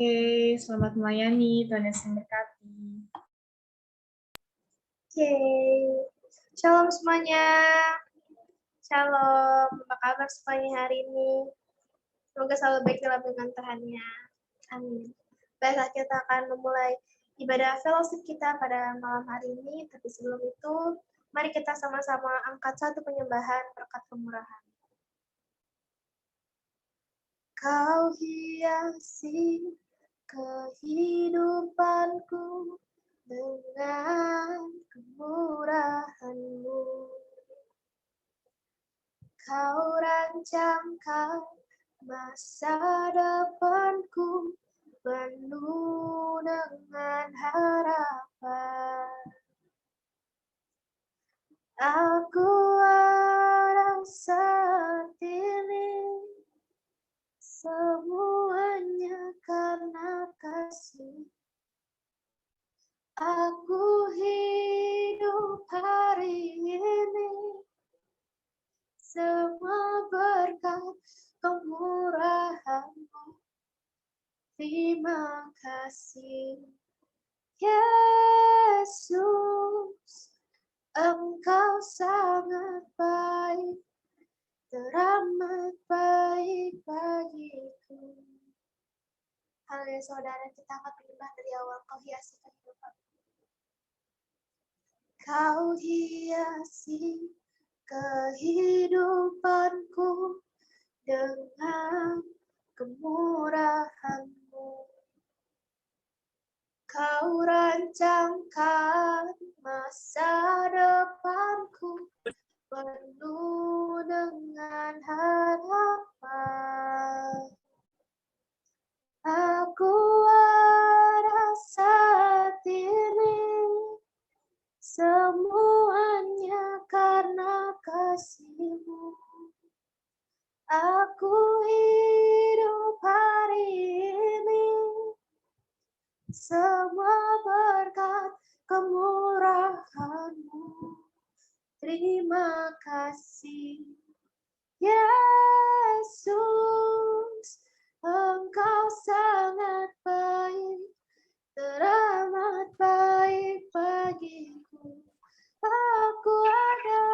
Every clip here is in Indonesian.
Oke, selamat melayani, Tuhan Yesus memberkati. Oke, shalom semuanya. Shalom, apa kabar semuanya hari ini? Semoga selalu baik dalam dengan Tuhan-Nya. Amin. Baiklah, kita akan memulai ibadah fellowship kita pada malam hari ini. Tapi sebelum itu, mari kita sama-sama angkat satu penyembahan berkat kemurahan. Kau hiasi kehidupanku dengan kemurahan-Mu. Kau rancangkan masa depanku penuh dengan harapan. Aku ada saat ini semuanya karena kasih. Aku hidup hari ini semua berkat kemurahan-Mu. Terima kasih, Yesus. Engkau sangat baik, teramat baik bagiku. Haleluya, saudara, kita akan menyembah dari awal. Kau hiasi kehidupan. Kau hiasi kehidupanku dengan kemurahan-Mu. Kau rancangkan masa depanku penuh dengan harapan. Aku ada saat ini semuanya karena kasih-Mu. Aku hidup hari ini semua berkat kemurahan-Mu. Terima kasih, Yesus. Engkau sangat baik, teramat baik bagiku. Aku ada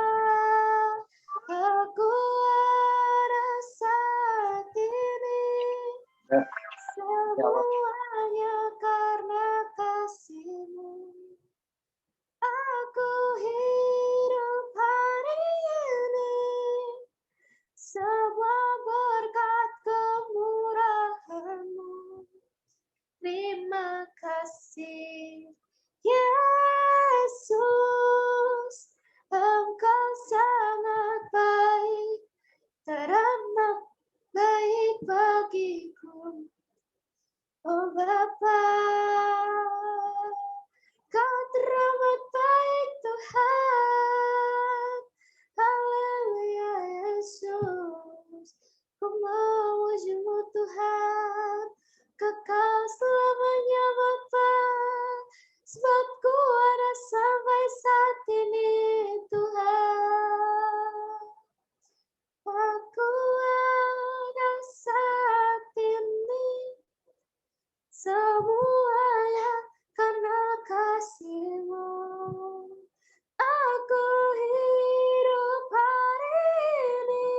saat ini semuanya karena kasih-Mu. Aku hidup hari ini semua berkat kemurahan-Mu. Terima kasih, Yesus. Engkau sangat baik, teramat baik bagiku. Oh Bapa, Kau teramat baik Tuhan. Haleluya Yesus. Ku memuji-Mu Tuhan, kekal selamanya Bapa. Sebab ku ada sampai saat ini Tuhan. Aku ada saat ini semuanya karena kasih-Mu. Aku hidup hari ini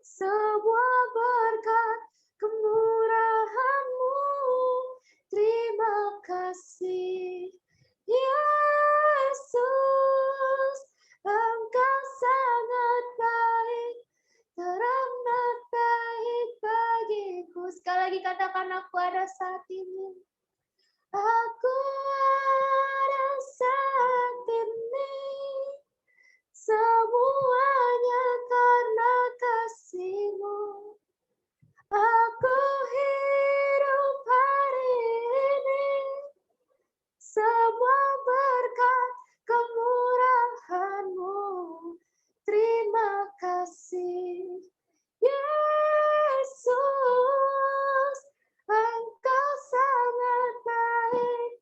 semua berkat kemurahan-Mu. Terima kasih, Yesus. Engkau sangat baik, teramat baik bagiku. Sekali lagi katakan, aku ada saat ini. Aku ada saat ini semuanya karena kasih-Mu. Aku hidup hari ini semua berkat kemurahan-Mu. Terima kasih, Yesus. Engkau sangat baik,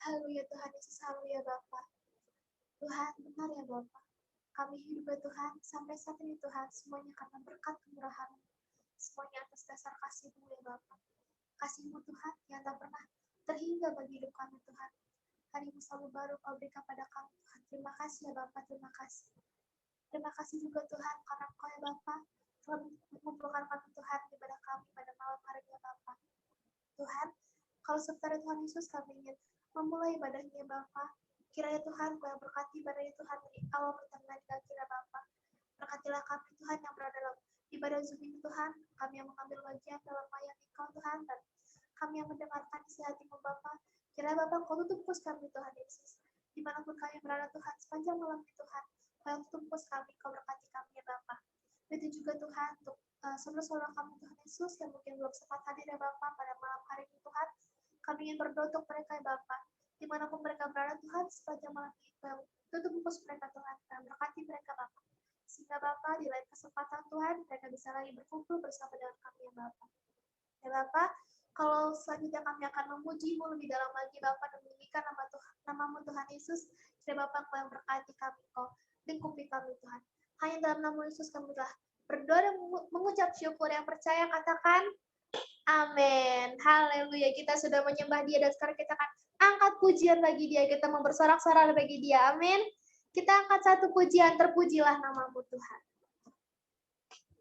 Haleluya Tuhan Yesus, haleluya Bapa. Tuhan, benar ya Bapa. Kami hidup ya Tuhan, sampai saat ini Tuhan, semuanya karena berkat kemurahan-Mu. Semuanya atas dasar kasih-Mu ya Bapa. Kasih-Mu Tuhan yang tak pernah terhingga bagi hidup kami Tuhan. Hari-Mu selalu baru Kau berikan pada kami Tuhan. Terima kasih ya Bapa, terima kasih. Terima kasih juga Tuhan, karena Kau ya Bapa telah mengumpulkan kami Tuhan ibadah kami pada malam hari ya Bapa. Tuhan, kalau sebentar Tuhan Yesus kami ingin memulai ibadahnya Bapa. Kiranya Tuhan, Kau yang berkati ibadahnya Tuhan dari awal pertengahan dan akhir Bapa. Berkatilah kami Tuhan yang berada dalam ibadah Zoom ini Tuhan. Kami yang mengambil bagian dalam melayani Kau Tuhan, dan kami yang mendengarkan isi hati-Mu Bapa. Kiranya Bapa Kau tutup pus kami Tuhan Yesus. Dimanapun kami berada Tuhan, sepanjang malam ini Tuhan, Kau yang tutup pus kami, Kau berkati kami ya Bapa. Itu juga Tuhan untuk saudara-saudara kami Tuhan Yesus yang mungkin belum sempat hadir ya Bapa pada malam hari ini Tuhan. Kami ingin berdoa untuk mereka ya Bapa. Dimanapun mereka berada Tuhan, sepanjang malam ini Kau tutup pus mereka Tuhan, dan berkati mereka Bapa. Sehingga Bapa di lain kesempatan Tuhan, mereka bisa lagi berkumpul bersama dengan kami ya Bapa. Ya Bapa, kalau selanjutnya kami akan memuji-Mu lebih dalam lagi Bapa dan meninggikan nama-Mu Tuhan Yesus. Ya Bapa, Kau yang berkati kami, Kau lingkupi kami Tuhan. Hanya dalam nama Yesus kami telah berdoa dan mengucap syukur. Yang percaya katakan amin. Haleluya. Kita sudah menyembah Dia dan sekarang kita akan angkat pujian bagi Dia. Kita mau bersorak-sorai bagi Dia. Amin. Kita angkat satu pujian. Terpujilah nama-Mu Tuhan.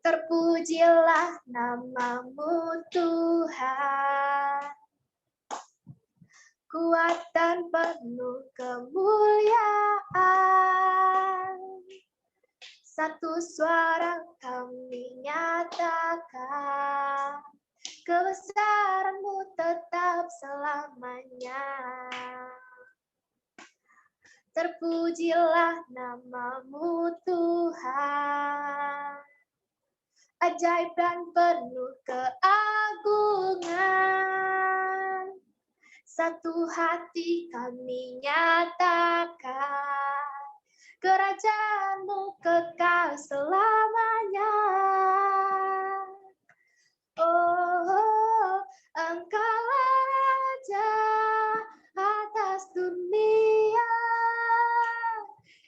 Terpujilah nama-Mu Tuhan. Kuat dan penuh kemuliaan. Satu suara kami nyatakan, kebesaran-Mu tetap selamanya. Terpujilah nama-Mu Tuhan, ajaib dan penuh keagungan. Satu hati kami nyatakan, kerajaan-Mu kekal selamanya. Oh, Engkaulah Raja atas dunia,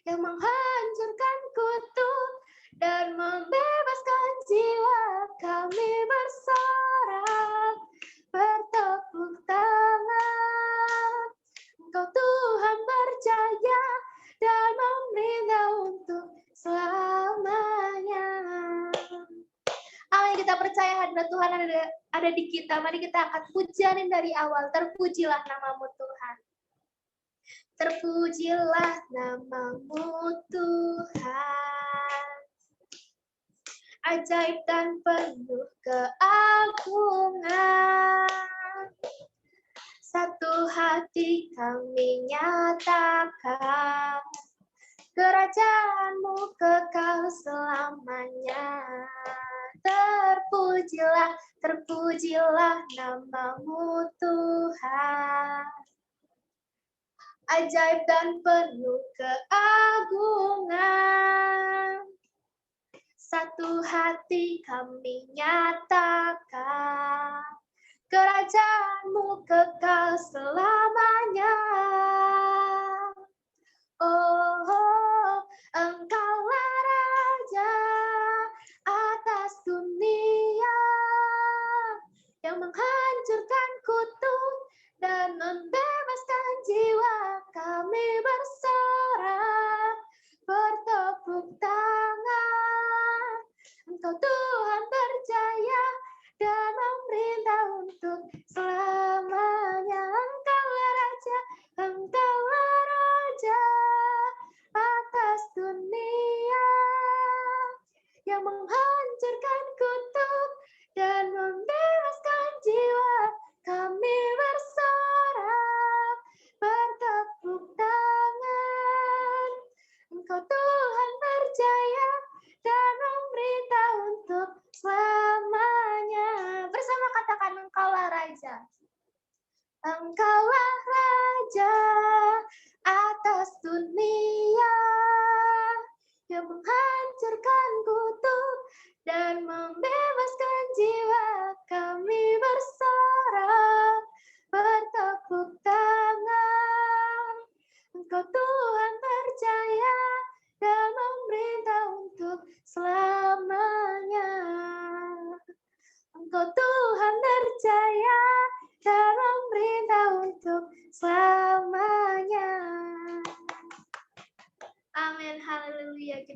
yang menghancurkan kutuk dan membebaskan jiwa. Kami bersorak, bertepuk tangan. Engkau Tuhan berjaya dan memerintah untuk selamanya. Amin, kita percaya hadirat Tuhan ada di kita. Mari kita akan pujianin dari awal. Terpujilah nama-Mu Tuhan. Terpujilah nama-Mu Tuhan, ajaib dan penuh keagungan. Satu hati kami nyatakan, kerajaan-Mu kekal selamanya. Terpujilah, terpujilah nama-Mu Tuhan, ajaib dan penuh keagungan. Satu hati kami nyatakan, kerajaan-Mu kekal selamanya. Oh, Engkaulah Raja atas dunia, yang menghancurkan kutuk dan membebaskan jiwa. Kami bersorak, bertepuk tangan. Engkau Tuhan berjaya dan memerintah untuk selamanya. Engkaulah Raja, Engkaulah Raja atas dunia, yang menghancurkan kutuk dan membebaskan jiwa. Kami bersorak, bertepuk tangan. Engkau Tuhan berjaya dan memerintah untuk selamanya. Bersama katakan, Engkaulah Raja. Engkaulah Raja atas dunia, yang menghancurkan kutuk dan membebaskan jiwa. Kami bersorak, bertepuk tangan.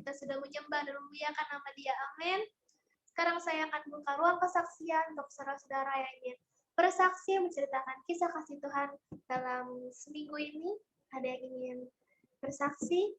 kita sudah menyembah dan memuliakan nama Dia. Amin. Sekarang saya akan buka ruang kesaksian untuk saudara-saudara yang ingin bersaksi menceritakan kisah kasih Tuhan dalam seminggu ini. Ada yang ingin bersaksi?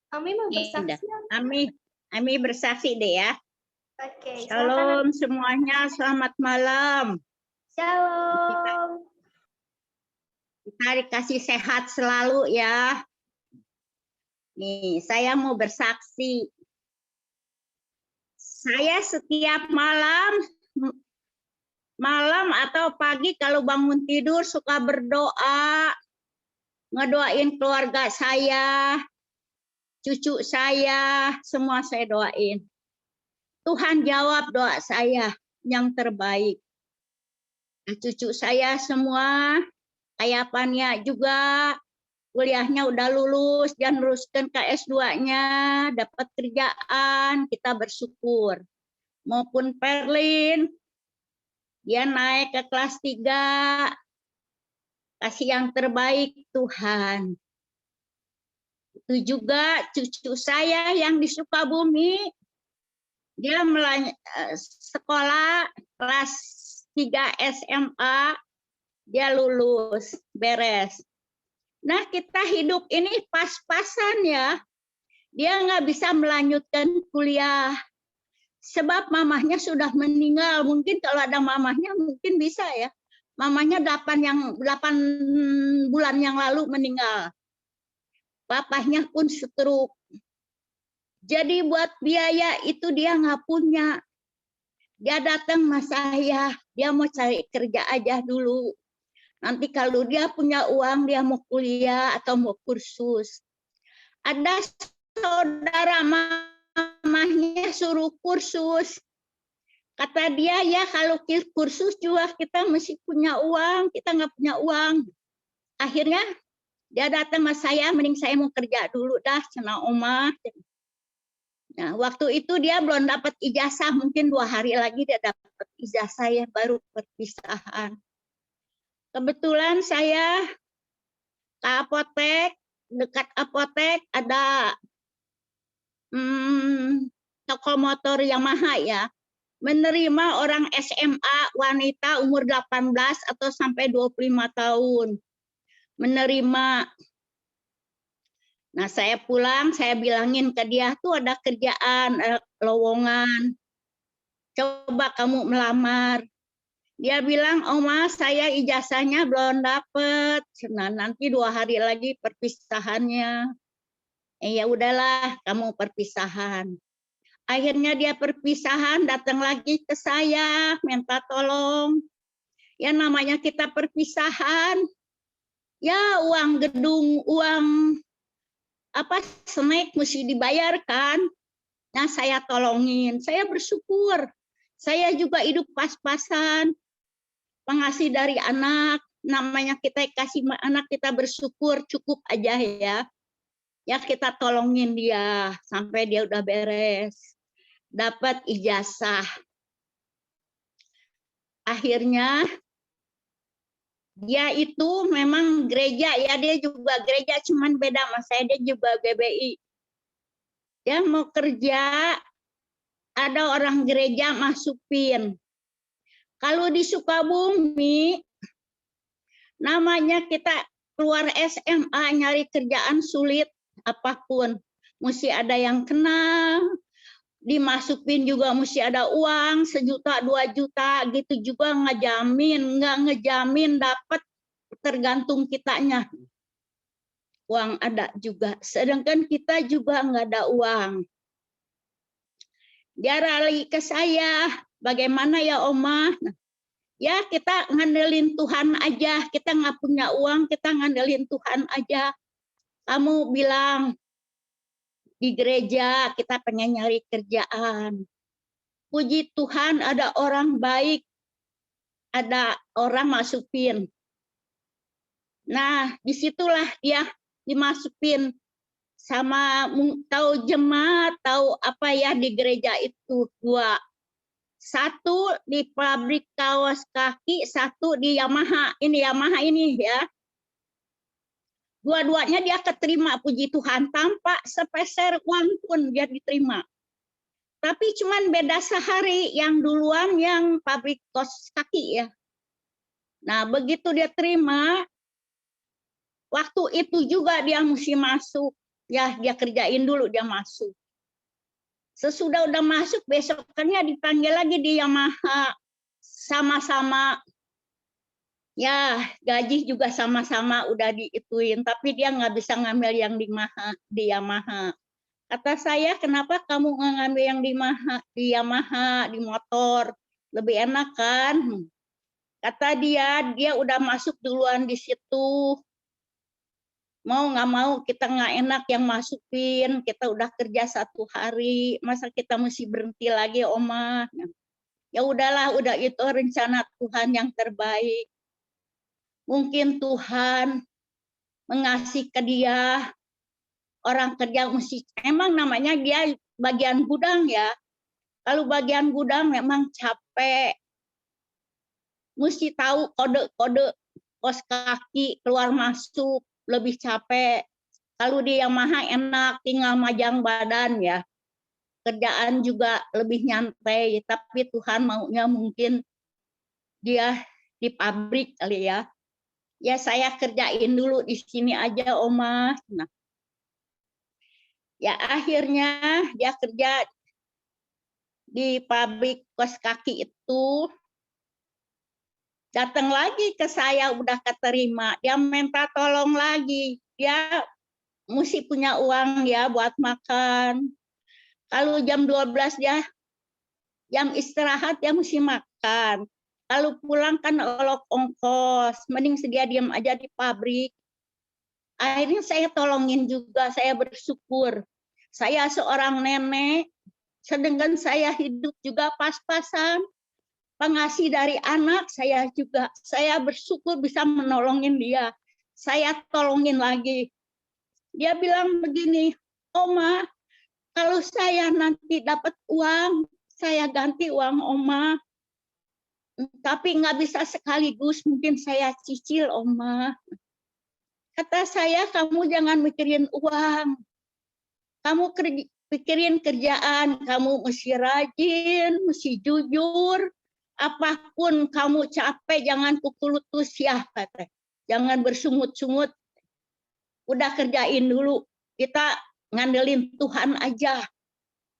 Ami mau bersaksi? Ami bersaksi deh ya. Oke, Shalom semuanya, selamat malam. Shalom. Kita dikasih sehat selalu ya. Nih, saya mau bersaksi. Saya setiap malam atau pagi kalau bangun tidur suka berdoa, ngedoain keluarga saya, cucu saya, semua saya doain. Tuhan jawab doa saya yang terbaik. Cucu saya semua kayapannya juga kuliahnya udah lulus dan teruskan ke S2-nya, dapat kerjaan, kita bersyukur. Maupun Perlin, dia naik ke kelas 3, kasih yang terbaik Tuhan. Itu juga cucu saya yang di Sukabumi, dia sekolah kelas 3 SMA, dia lulus, beres. Nah, kita hidup ini pas-pasan ya. Dia nggak bisa melanjutkan kuliah. Sebab mamahnya sudah meninggal. Mungkin kalau ada mamahnya mungkin bisa ya. Mamahnya 8 bulan yang lalu meninggal. Papahnya pun stroke. Jadi buat biaya itu dia nggak punya. Dia datang sama saya, dia mau cari kerja aja dulu. Nanti kalau dia punya uang, dia mau kuliah atau mau kursus. Ada saudara mamahnya suruh kursus. Kata dia, ya kalau kursus juga kita mesti punya uang, kita nggak punya uang. Akhirnya dia datang sama saya, mending saya mau kerja dulu dah, cenah omah. Nah, waktu itu dia belum dapat ijazah, mungkin 2 hari lagi dia dapat ijazah ya, baru perpisahan. Kebetulan saya ke apotek, dekat apotek ada toko motor Yamaha ya, menerima orang SMA wanita umur 18 atau sampai 25 tahun. Menerima. Nah, saya pulang, saya bilangin ke dia, tuh ada kerjaan, lowongan. Coba kamu melamar. Dia bilang, Oma, saya ijazahnya belum dapet. Nah, nanti 2 hari lagi perpisahannya. Ya udahlah, kamu perpisahan. Akhirnya dia perpisahan, datang lagi ke saya, minta tolong. Ya namanya kita perpisahan. Ya uang gedung, uang snack mesti dibayarkan. Nah, saya tolongin. Saya bersyukur. Saya juga hidup pas-pasan. Pengasih dari anak, namanya kita kasih anak, kita bersyukur, cukup aja ya. Ya kita tolongin dia sampai dia udah beres. Dapat ijazah. Akhirnya dia itu memang gereja ya, dia juga gereja, cuman beda sama saya, dia juga GBI. Dia mau kerja, ada orang gereja masukin. Kalau di Sukabumi, namanya kita keluar SMA nyari kerjaan sulit apapun. Mesti ada yang kenal, dimasukin juga mesti ada uang 1 juta 2 juta gitu juga nggak ngejamin dapat, tergantung kitanya. Uang ada juga, sedangkan kita juga nggak ada uang. Dia lagi ke saya, bagaimana ya Oma? Ya kita ngandelin Tuhan aja, kita nggak punya uang, kita ngandelin Tuhan aja. Kamu bilang di gereja kita pengen nyari kerjaan. Puji Tuhan ada orang baik, ada orang masukin. Nah, disitulah dia dimasukin sama tahu jemaat, tahu apa ya di gereja itu dua. Satu di pabrik kaos kaki, satu di Yamaha ini ya. Dua-duanya dia keterima, puji Tuhan, tanpa sepeser uang pun dia diterima. Tapi cuman beda sehari, yang duluan yang pabrik kaos kaki ya. Nah, begitu dia terima, waktu itu juga dia mesti masuk. Ya, dia kerjain dulu, dia masuk. Sesudah udah masuk, besokannya dipanggil lagi di Yamaha. Sama-sama, ya gaji juga sama-sama udah diituin. Tapi dia nggak bisa ngambil yang di Yamaha. Kata saya, kenapa kamu nggak ngambil yang di Yamaha, di motor? Lebih enak kan? Kata dia udah masuk duluan di situ. Mau nggak mau kita nggak enak yang masukin, kita udah kerja 1 hari, masa kita mesti berhenti lagi, Oma? Ya udahlah, udah itu rencana Tuhan yang terbaik. Mungkin Tuhan mengasih ke dia orang kerja mesti, emang namanya dia bagian gudang ya. Kalau bagian gudang memang capek, mesti tahu kode-kode kos kaki keluar masuk, lebih capek. Kalau di Yamaha enak, tinggal majang badan ya. Kerjaan juga lebih nyantai, tapi Tuhan maunya mungkin dia di pabrik kali ya. Ya saya kerjain dulu di sini aja, Oma. Nah, ya akhirnya dia kerja di pabrik kos kaki itu. Datang lagi ke saya, udah keterima. Dia minta tolong lagi. Dia mesti punya uang ya buat makan. Kalau jam 12 dia jam istirahat, dia mesti makan. Kalau pulang kan olok ongkos, mending sedia diam aja di pabrik. Akhirnya saya tolongin juga, saya bersyukur. Saya seorang nenek, sedangkan saya hidup juga pas-pasan. Pengasih dari anak saya juga. Saya bersyukur bisa menolongin dia. Saya tolongin lagi. Dia bilang begini, Oma, kalau saya nanti dapat uang, saya ganti uang Oma. Tapi nggak bisa sekaligus, mungkin saya cicil, Oma. Kata saya, kamu jangan mikirin uang. Kamu pikirin kerjaan, kamu mesti rajin, mesti jujur. Apapun kamu capek, jangan pukul lutus ya, kata. Jangan bersungut-sungut. Udah kerjain dulu. Kita ngandelin Tuhan aja.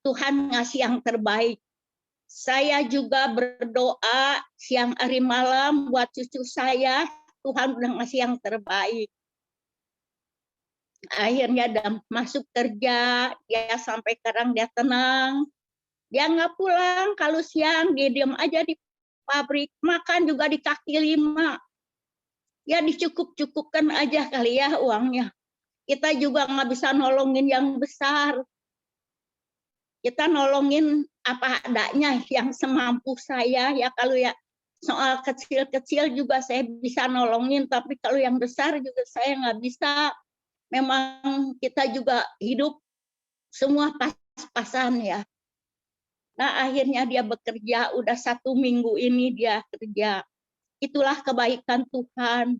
Tuhan ngasih yang terbaik. Saya juga berdoa siang hari malam buat cucu saya. Tuhan udah ngasih yang terbaik. Akhirnya dia masuk kerja, dia sampai sekarang dia tenang. Dia nggak pulang, kalau siang dia diam aja di pabrik, makan juga di kaki 5. Ya dicukup-cukupkan aja kali ya uangnya. Kita juga nggak bisa nolongin yang besar. Kita nolongin apa adanya yang semampu saya. Ya kalau ya soal kecil-kecil juga saya bisa nolongin, tapi kalau yang besar juga saya nggak bisa. Memang kita juga hidup semua pas-pasan ya. Nah akhirnya dia bekerja, udah 1 minggu ini dia kerja. Itulah kebaikan Tuhan.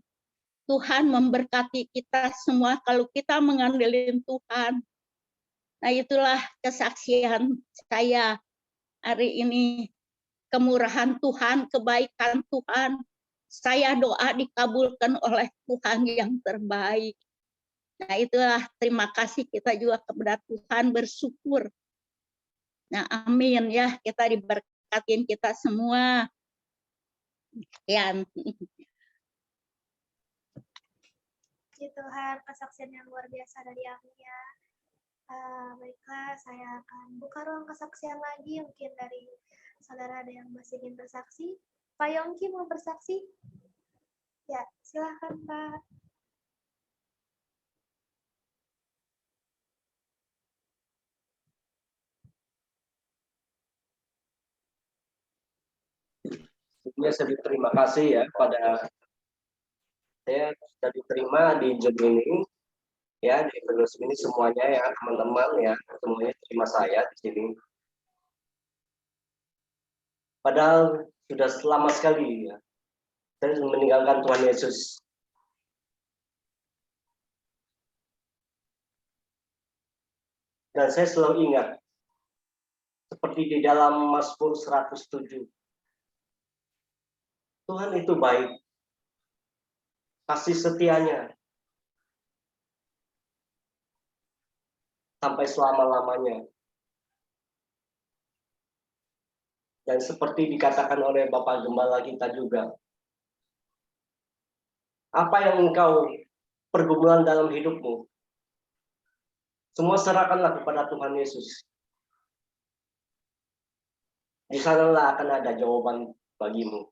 Tuhan memberkati kita semua kalau kita mengandelin Tuhan. Nah itulah kesaksian saya hari ini. Kemurahan Tuhan, kebaikan Tuhan. Saya doa dikabulkan oleh Tuhan yang terbaik. Nah itulah terima kasih kita juga kepada Tuhan, bersyukur. Nah amin ya, kita diberkatin kita semua. Ya. Puji Tuhan, kesaksian yang luar biasa dari Amia. Baiklah, saya akan buka ruang kesaksian lagi. Mungkin dari saudara ada yang masih ingin bersaksi. Pak Yongki mau bersaksi? Ya, silahkan Pak. Sebelumnya saya berterima kasih ya pada Saya sudah diterima di job ini, ya, di fellowship ini semuanya ya, teman-teman ya, semuanya terima saya di sini. Padahal sudah lama sekali ya, saya meninggalkan Tuhan Yesus. Dan saya selalu ingat, seperti di dalam Mazmur 107, Tuhan itu baik, kasih setianya sampai selama-lamanya. Dan seperti dikatakan oleh Bapak Gembala kita juga, apa yang engkau pergumulan dalam hidupmu, semua serahkanlah kepada Tuhan Yesus. Di sanalah akan ada jawaban bagimu.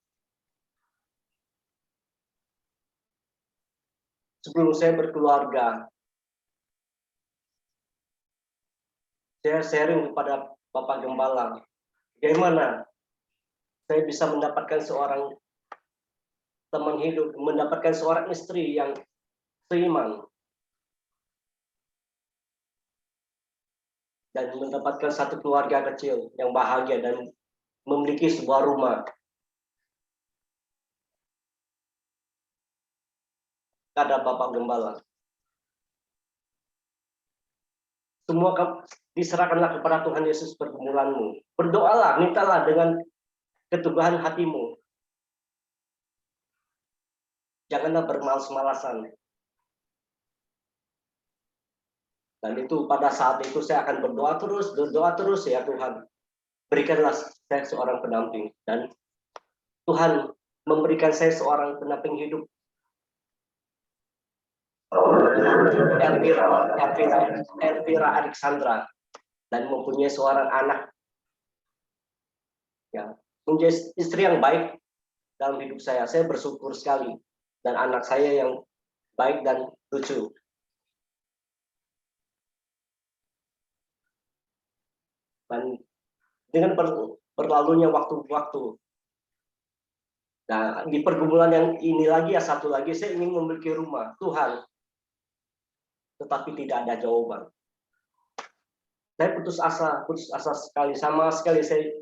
Sebelum saya berkeluarga, saya sharing kepada Bapak Gembala, bagaimana saya bisa mendapatkan seorang teman hidup, mendapatkan seorang istri yang seiman, dan mendapatkan satu keluarga kecil yang bahagia dan memiliki sebuah rumah. Kata Bapak Gembala, semua diserahkanlah kepada Tuhan Yesus pergumulanmu. Berdoalah, mintalah dengan keteguhan hatimu. Janganlah bermalas-malasan. Dan itu pada saat itu saya akan berdoa terus ya Tuhan. Berikanlah saya seorang pendamping. Dan Tuhan memberikan saya seorang pendamping hidup. Elvira Alexandra, dan mempunyai seorang anak, ya, mempunyai istri yang baik dalam hidup saya. Saya bersyukur sekali, dan anak saya yang baik dan lucu. Dan dengan berlalunya waktu-waktu, nah di pergumulan yang ini lagi ya, satu lagi, saya ingin memiliki rumah, Tuhan, tetapi tidak ada jawaban. Saya putus asa sekali, sama sekali saya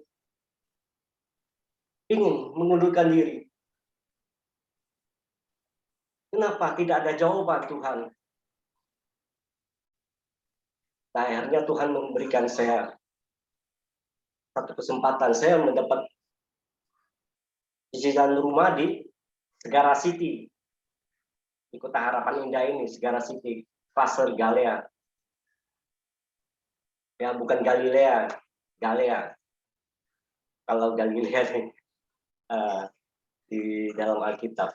ingin mengundurkan diri. Kenapa tidak ada jawaban, Tuhan? Nah, akhirnya Tuhan memberikan saya satu kesempatan. Saya mendapat cicilan rumah di Segara City, di Kota Harapan Indah ini, Segara City, Cluster Galea. Ya, bukan Galilea, Galea. Kalau Galilea di dalam Alkitab.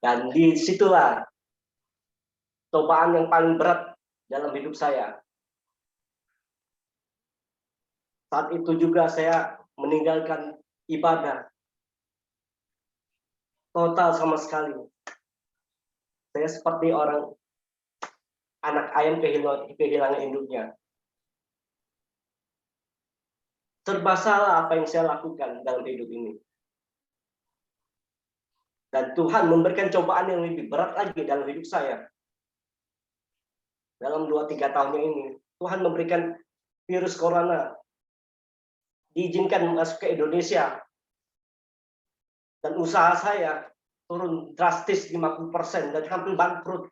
Dan disitulah cobaan yang paling berat dalam hidup saya. Saat itu juga saya meninggalkan ibadah total sama sekali. Saya seperti orang anak ayam kehilangan induknya. Serba salah apa yang saya lakukan dalam hidup ini. Dan Tuhan memberikan cobaan yang lebih berat lagi dalam hidup saya. Dalam 2-3 tahun ini, Tuhan memberikan virus corona. Diizinkan masuk ke Indonesia. Dan usaha saya turun drastis 50% dan hampir bangkrut.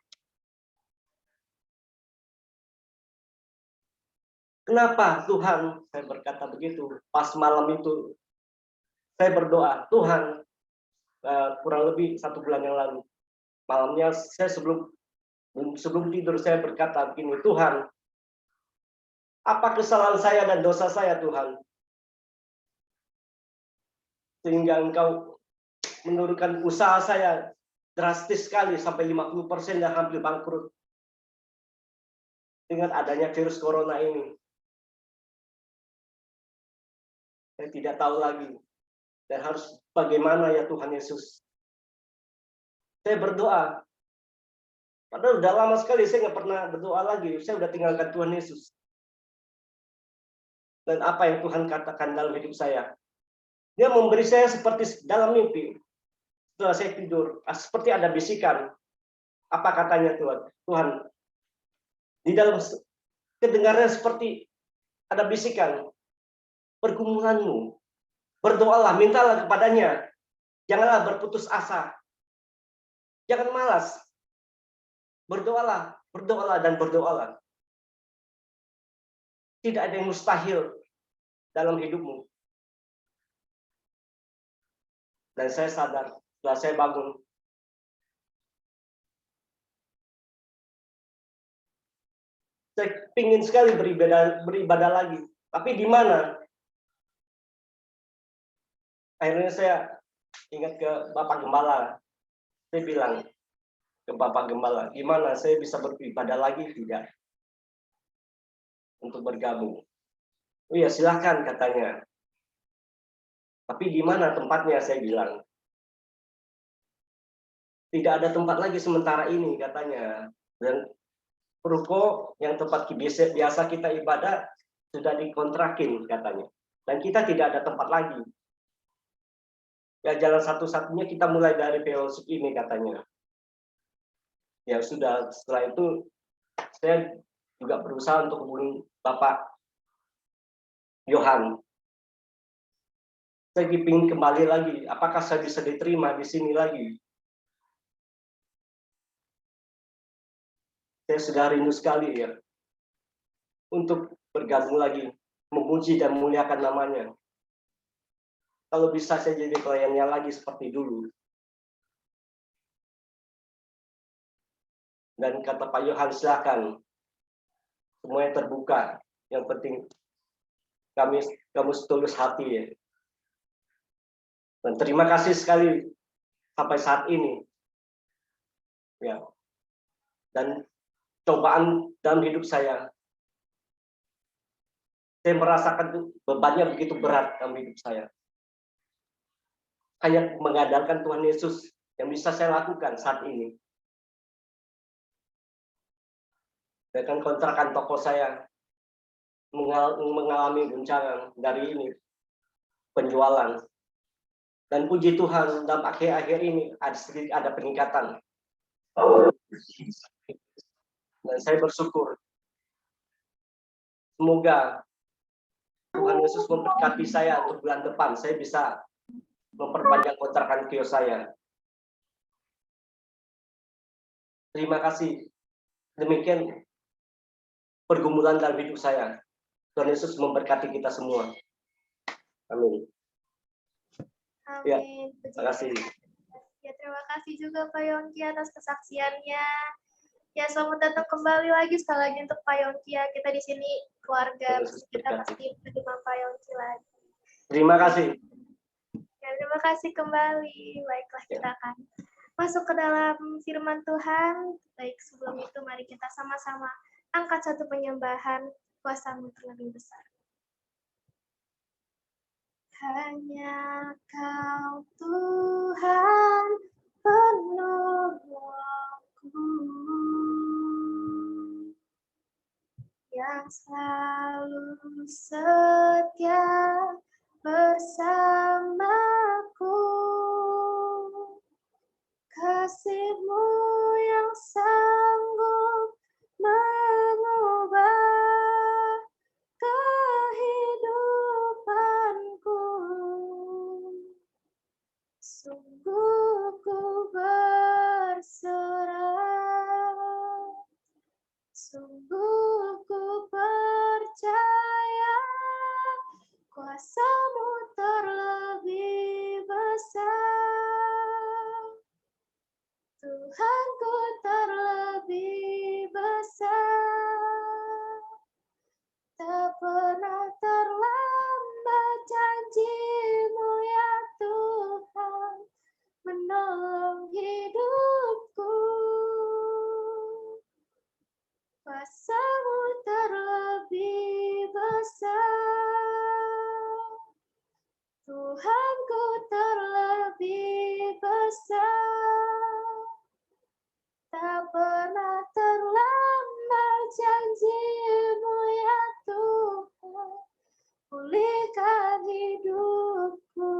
Kenapa Tuhan? Saya berkata begitu. Pas malam itu saya berdoa, Tuhan, kurang lebih 1 bulan yang lalu. Malamnya saya sebelum tidur saya berkata begini, Tuhan, apa kesalahan saya dan dosa saya, Tuhan? Sehingga Engkau menurunkan usaha saya drastis sekali sampai 50% dan hampir bangkrut. Dengan adanya virus corona ini. Saya tidak tahu lagi. Dan harus bagaimana ya Tuhan Yesus. Saya berdoa. Padahal udah lama sekali saya nggak pernah berdoa lagi. Saya udah tinggalkan Tuhan Yesus. Dan apa yang Tuhan katakan dalam hidup saya. Dia memberi saya seperti dalam mimpi. Setelah saya tidur, seperti ada bisikan. Apa katanya Tuhan? Tuhan, di dalam kedengarannya seperti ada bisikan, pergumulanmu, berdoalah, mintalah kepadanya. Janganlah berputus asa. Jangan malas. Berdoalah, berdoalah, dan berdoalah. Tidak ada yang mustahil dalam hidupmu. Dan saya sadar, setelah saya bangun, saya ingin sekali beribadah lagi. Tapi di mana? Akhirnya saya ingat ke Bapak Gembala. Saya bilang ke Bapak Gembala, gimana saya bisa beribadah lagi? Tidak. Untuk bergabung. Oh ya, silahkan katanya. Tapi di mana tempatnya? Saya bilang. Tidak ada tempat lagi sementara ini katanya. Dan ruko yang tempat biasa kita ibadah sudah dikontrakin katanya. Dan kita tidak ada tempat lagi. Ya jalan satu-satunya kita mulai dari fellowship ini katanya. Ya sudah, setelah itu saya juga berusaha untuk hubungi Bapak Yohan. Saya ingin kembali lagi, apakah saya bisa diterima di sini lagi? Saya sudah rindu sekali ya untuk bergabung lagi, memuji dan memuliakan namanya. Kalau bisa saya jadi pelayannya lagi seperti dulu. Dan kata Pak Yohan, silakan, semuanya terbuka. Yang penting kamu setulus hati ya. Dan terima kasih sekali sampai saat ini. Ya. Dan cobaan dalam hidup saya merasakan bebannya begitu berat dalam hidup saya. Hanya mengandalkan Tuhan Yesus yang bisa saya lakukan saat ini. Dengan kontrakan toko saya mengalami guncangan dari ini penjualan. Dan puji Tuhan dalam akhir-akhir ini ada peningkatan. Dan saya bersyukur. Semoga Tuhan Yesus memberkati saya untuk bulan depan. Saya bisa memperpanjang kontrakan kios saya. Terima kasih. Demikian pergumulan dalam hidup saya. Tuhan Yesus memberkati kita semua. Amin. Amin. Ya, terima kasih. Ya, terima kasih juga Pak Yongki atas kesaksiannya. Ya, selamat datang kembali lagi sekali lagi untuk Pak Yongki. Ya, kita di sini keluarga, kita pasti menerima Pak Yongki lagi. Terima kasih. Ya, terima kasih kembali. Baiklah, kita akan masuk ke dalam firman Tuhan. Baik, sebelum itu mari kita sama-sama angkat satu penyembahan, kuasa-Mu terlebih besar. Hanya Kau Tuhan penolongku yang selalu setia bersamaku. Kasih-Mu yang sanggup mengubah kehidupanku. Sungguh ku berserah, sungguh ku percaya, kuasa-Mu terlebih besar. Tuhanku terlebih besar. Tak pernah terlambat janji-Mu ya Tuhan, menolong hidupku. Kuasa-Mu terlebih besar. Tuhanku terlebih besar. Tak pernah terlambat janji-Mu ya Tuhan, pulihkan hidupku.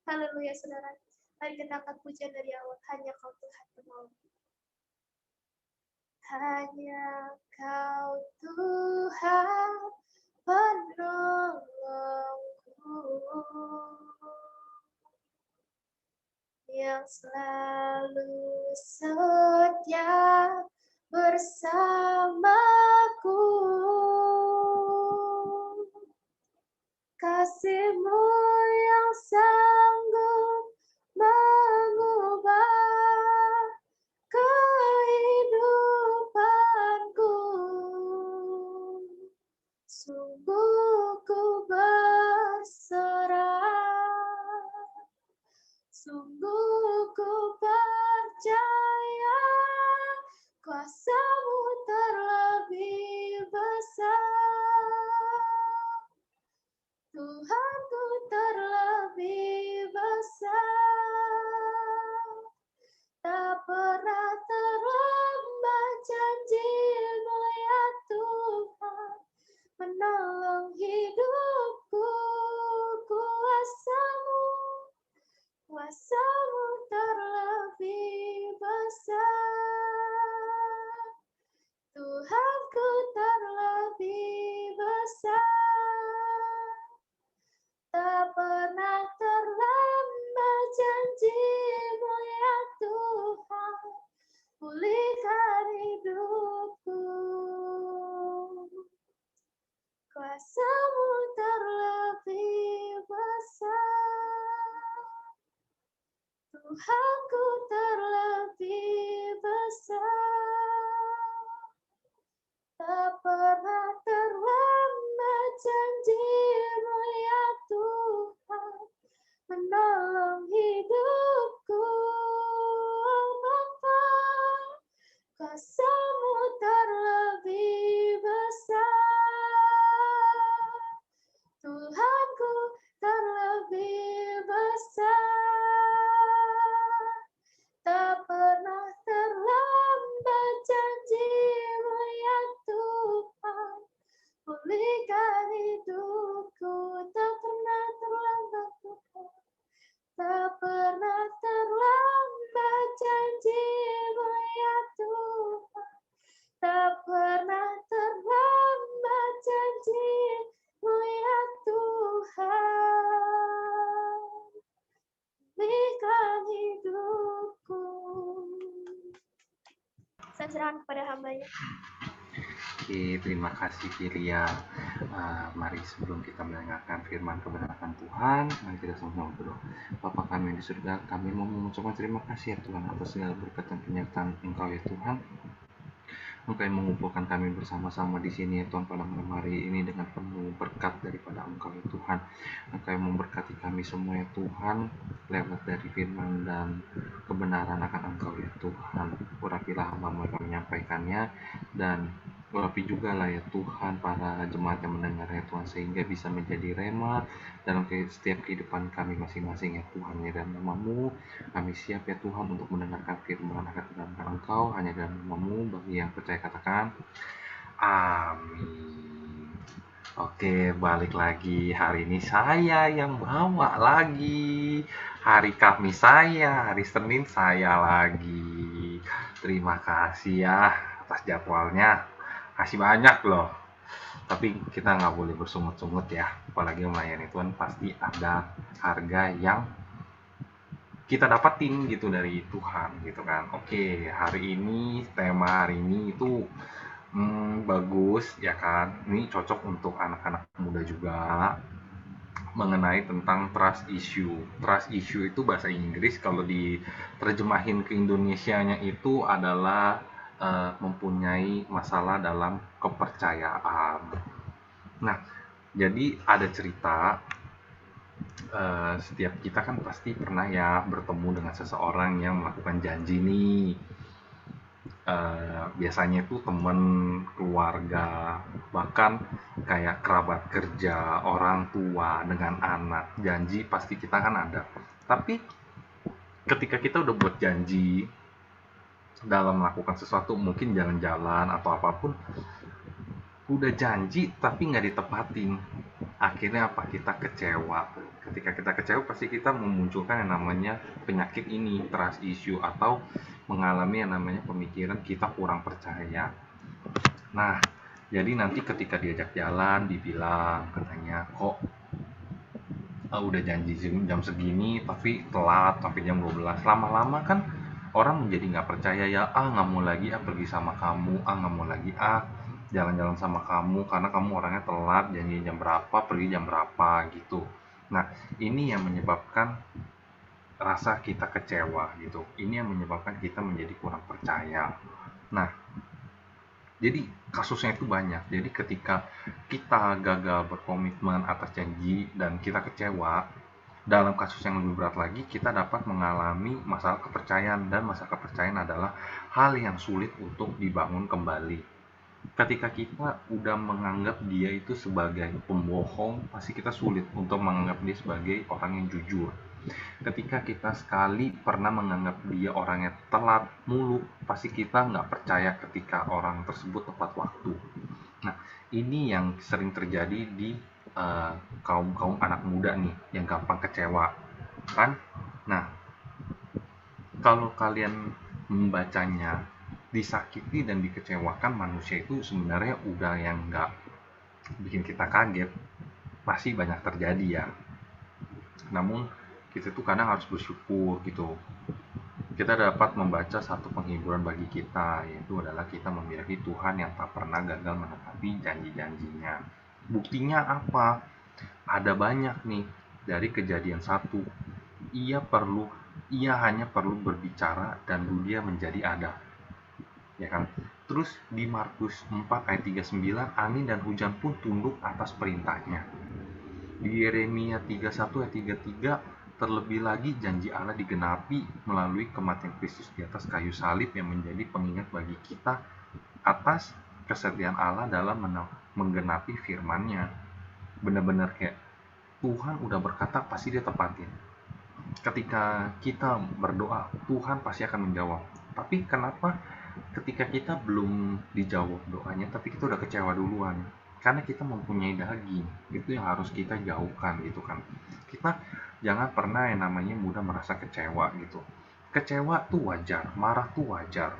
Haleluya, saudara. Mari kita angkat pujian dari awal. Hanya Kau Tuhan penolong. Hanya Kau Tuhan penolongku, yang selalu setia bersamaku. Kasih-Mu yang sanggup mengubah kehidupanku. Sungguh ku berserah, sungguh ku percaya, kuasa-Mu terlebih besar. Tuhanku terlebih besar. Tak pernah terlambat janji-Mu ya Tuhan, menolong hidupku. Kuasa-Mu terlebih besar. Tuhanku terlebih besar. Tak pernah terlambat janji-Mu ya Tuhan, pulihkan hidupku. Kuasa-Mu terlebih besar. Tuhanku terlebih besar. Tak pernah terlambat janji-Mu ya Tuhan, menolong hidupku. Bapa, kuasa-Mu terlebih besar. Tuhanku terlebih besar. Tak pernah terlambat janji-Mu ya Tuhan, pulihkan hidupku. Tak pernah terlambat Tuhan, tak pernah terlambat janji-Mu ya Tuhan, tak pernah terlambat janji-Mu ya Tuhan, pulihkan hidupku. Saya serahkan kepada hamba-Nya. Oke, terima kasih Filia. Mari sebelum kita mendengarkan firman kebenaran Tuhan, mari kita sama-sama berdoa. Bapa kami yang di surga, kami mau mengucapkan terima kasih ya Tuhan atas segala berkat dan penyertaan Engkau ya Tuhan. Engkau yang mengumpulkan kami bersama-sama di sini ya Tuhan pada malam hari ini dengan penuh berkat daripada Engkau ya Tuhan. Engkau yang memberkati kami semua ya Tuhan lewat dari firman dan kebenaran akan Engkau ya Tuhan. Urapilah hamba-Mu yang menyampaikannya dan urapi juga lah ya Tuhan para jemaat yang mendengarnya Tuhan sehingga bisa menjadi rema dalam setiap kehidupan kami masing-masing ya Tuhan. Ya dalam nama-Mu kami siap ya Tuhan untuk mendengarkan firman akan kebenaran Engkau hanya dalam nama-Mu. Bagi yang percaya katakan amin. Oke, balik lagi. Hari ini saya yang bawa lagi. Hari Kamis saya, hari Senin saya lagi. Terima kasih ya atas jadwalnya. Kasih banyak loh. Tapi kita nggak boleh bersungut-sungut ya. Apalagi melayani Tuhan pasti ada harga yang kita dapatin gitu dari Tuhan gitu kan. Oke, hari ini tema hari ini itu bagus ya kan. Ini cocok untuk anak-anak muda juga, mengenai tentang trust issue. Trust issue itu bahasa Inggris, kalau diterjemahin ke Indonesianya itu adalah mempunyai masalah dalam kepercayaan. Nah, jadi ada cerita. Setiap kita kan pasti pernah ya bertemu dengan seseorang yang melakukan janji nih. Biasanya itu teman, keluarga, bahkan kayak kerabat kerja, orang tua dengan anak. Janji pasti kita kan ada. Tapi ketika kita udah buat janji dalam melakukan sesuatu, mungkin jalan-jalan atau apapun, udah janji tapi nggak ditepatin. akhirnya apa? Kita kecewa. Ketika kita kecewa pasti kita memunculkan yang namanya penyakit ini, trust issue, atau mengalami yang namanya pemikiran kita kurang percaya. Nah, jadi nanti ketika diajak jalan dibilang katanya kok udah janji jam segini tapi telat sampai jam 12. Lama-lama kan orang menjadi nggak percaya ya, nggak mau lagi pergi sama kamu, nggak mau lagi jalan-jalan sama kamu karena kamu orangnya telat, janji jam berapa, pergi jam berapa gitu. Nah, ini yang menyebabkan rasa kita kecewa gitu. Ini yang menyebabkan kita menjadi kurang percaya. Nah, jadi kasusnya itu banyak. Jadi ketika kita gagal berkomitmen atas janji dan kita kecewa, dalam kasus yang lebih berat lagi, kita dapat mengalami masalah kepercayaan, dan masalah kepercayaan adalah hal yang sulit untuk dibangun kembali. Ketika kita udah menganggap dia itu sebagai pembohong, pasti kita sulit untuk menganggap dia sebagai orang yang jujur. Ketika kita sekali pernah menganggap dia orangnya telat mulu, pasti kita nggak percaya ketika orang tersebut tepat waktu. Nah, ini yang sering terjadi di kaum anak muda nih, yang gampang kecewa, kan? Nah, kalau kalian membacanya, disakiti dan dikecewakan manusia itu sebenarnya udah yang nggak bikin kita kaget, pasti banyak terjadi ya. Namun kita tuh kadang harus bersyukur gitu. Kita dapat membaca satu penghiburan bagi kita, yaitu adalah kita memiliki Tuhan yang tak pernah gagal menepati janji-janjinya. Buktinya apa? Ada banyak nih. Dari Kejadian 1, ia hanya perlu berbicara dan dunia menjadi ada, ya kan? Terus di Markus 4 ayat 39, angin dan hujan pun tunduk atas perintahnya. Di Yeremia 31 ayat 33, terlebih lagi janji Allah digenapi melalui kematian Kristus di atas kayu salib yang menjadi pengingat bagi kita atas kesetiaan Allah dalam menggenapi firman-Nya. Benar-benar kayak Tuhan udah berkata pasti dia tepatin. Ketika kita berdoa, Tuhan pasti akan menjawab. Tapi kenapa ketika kita belum dijawab doanya, tapi kita udah kecewa duluan? Karena kita mempunyai daging, itu yang harus kita jauhkan gitu kan. Kita jangan pernah yang namanya mudah merasa kecewa gitu. Kecewa tuh wajar, marah tuh wajar.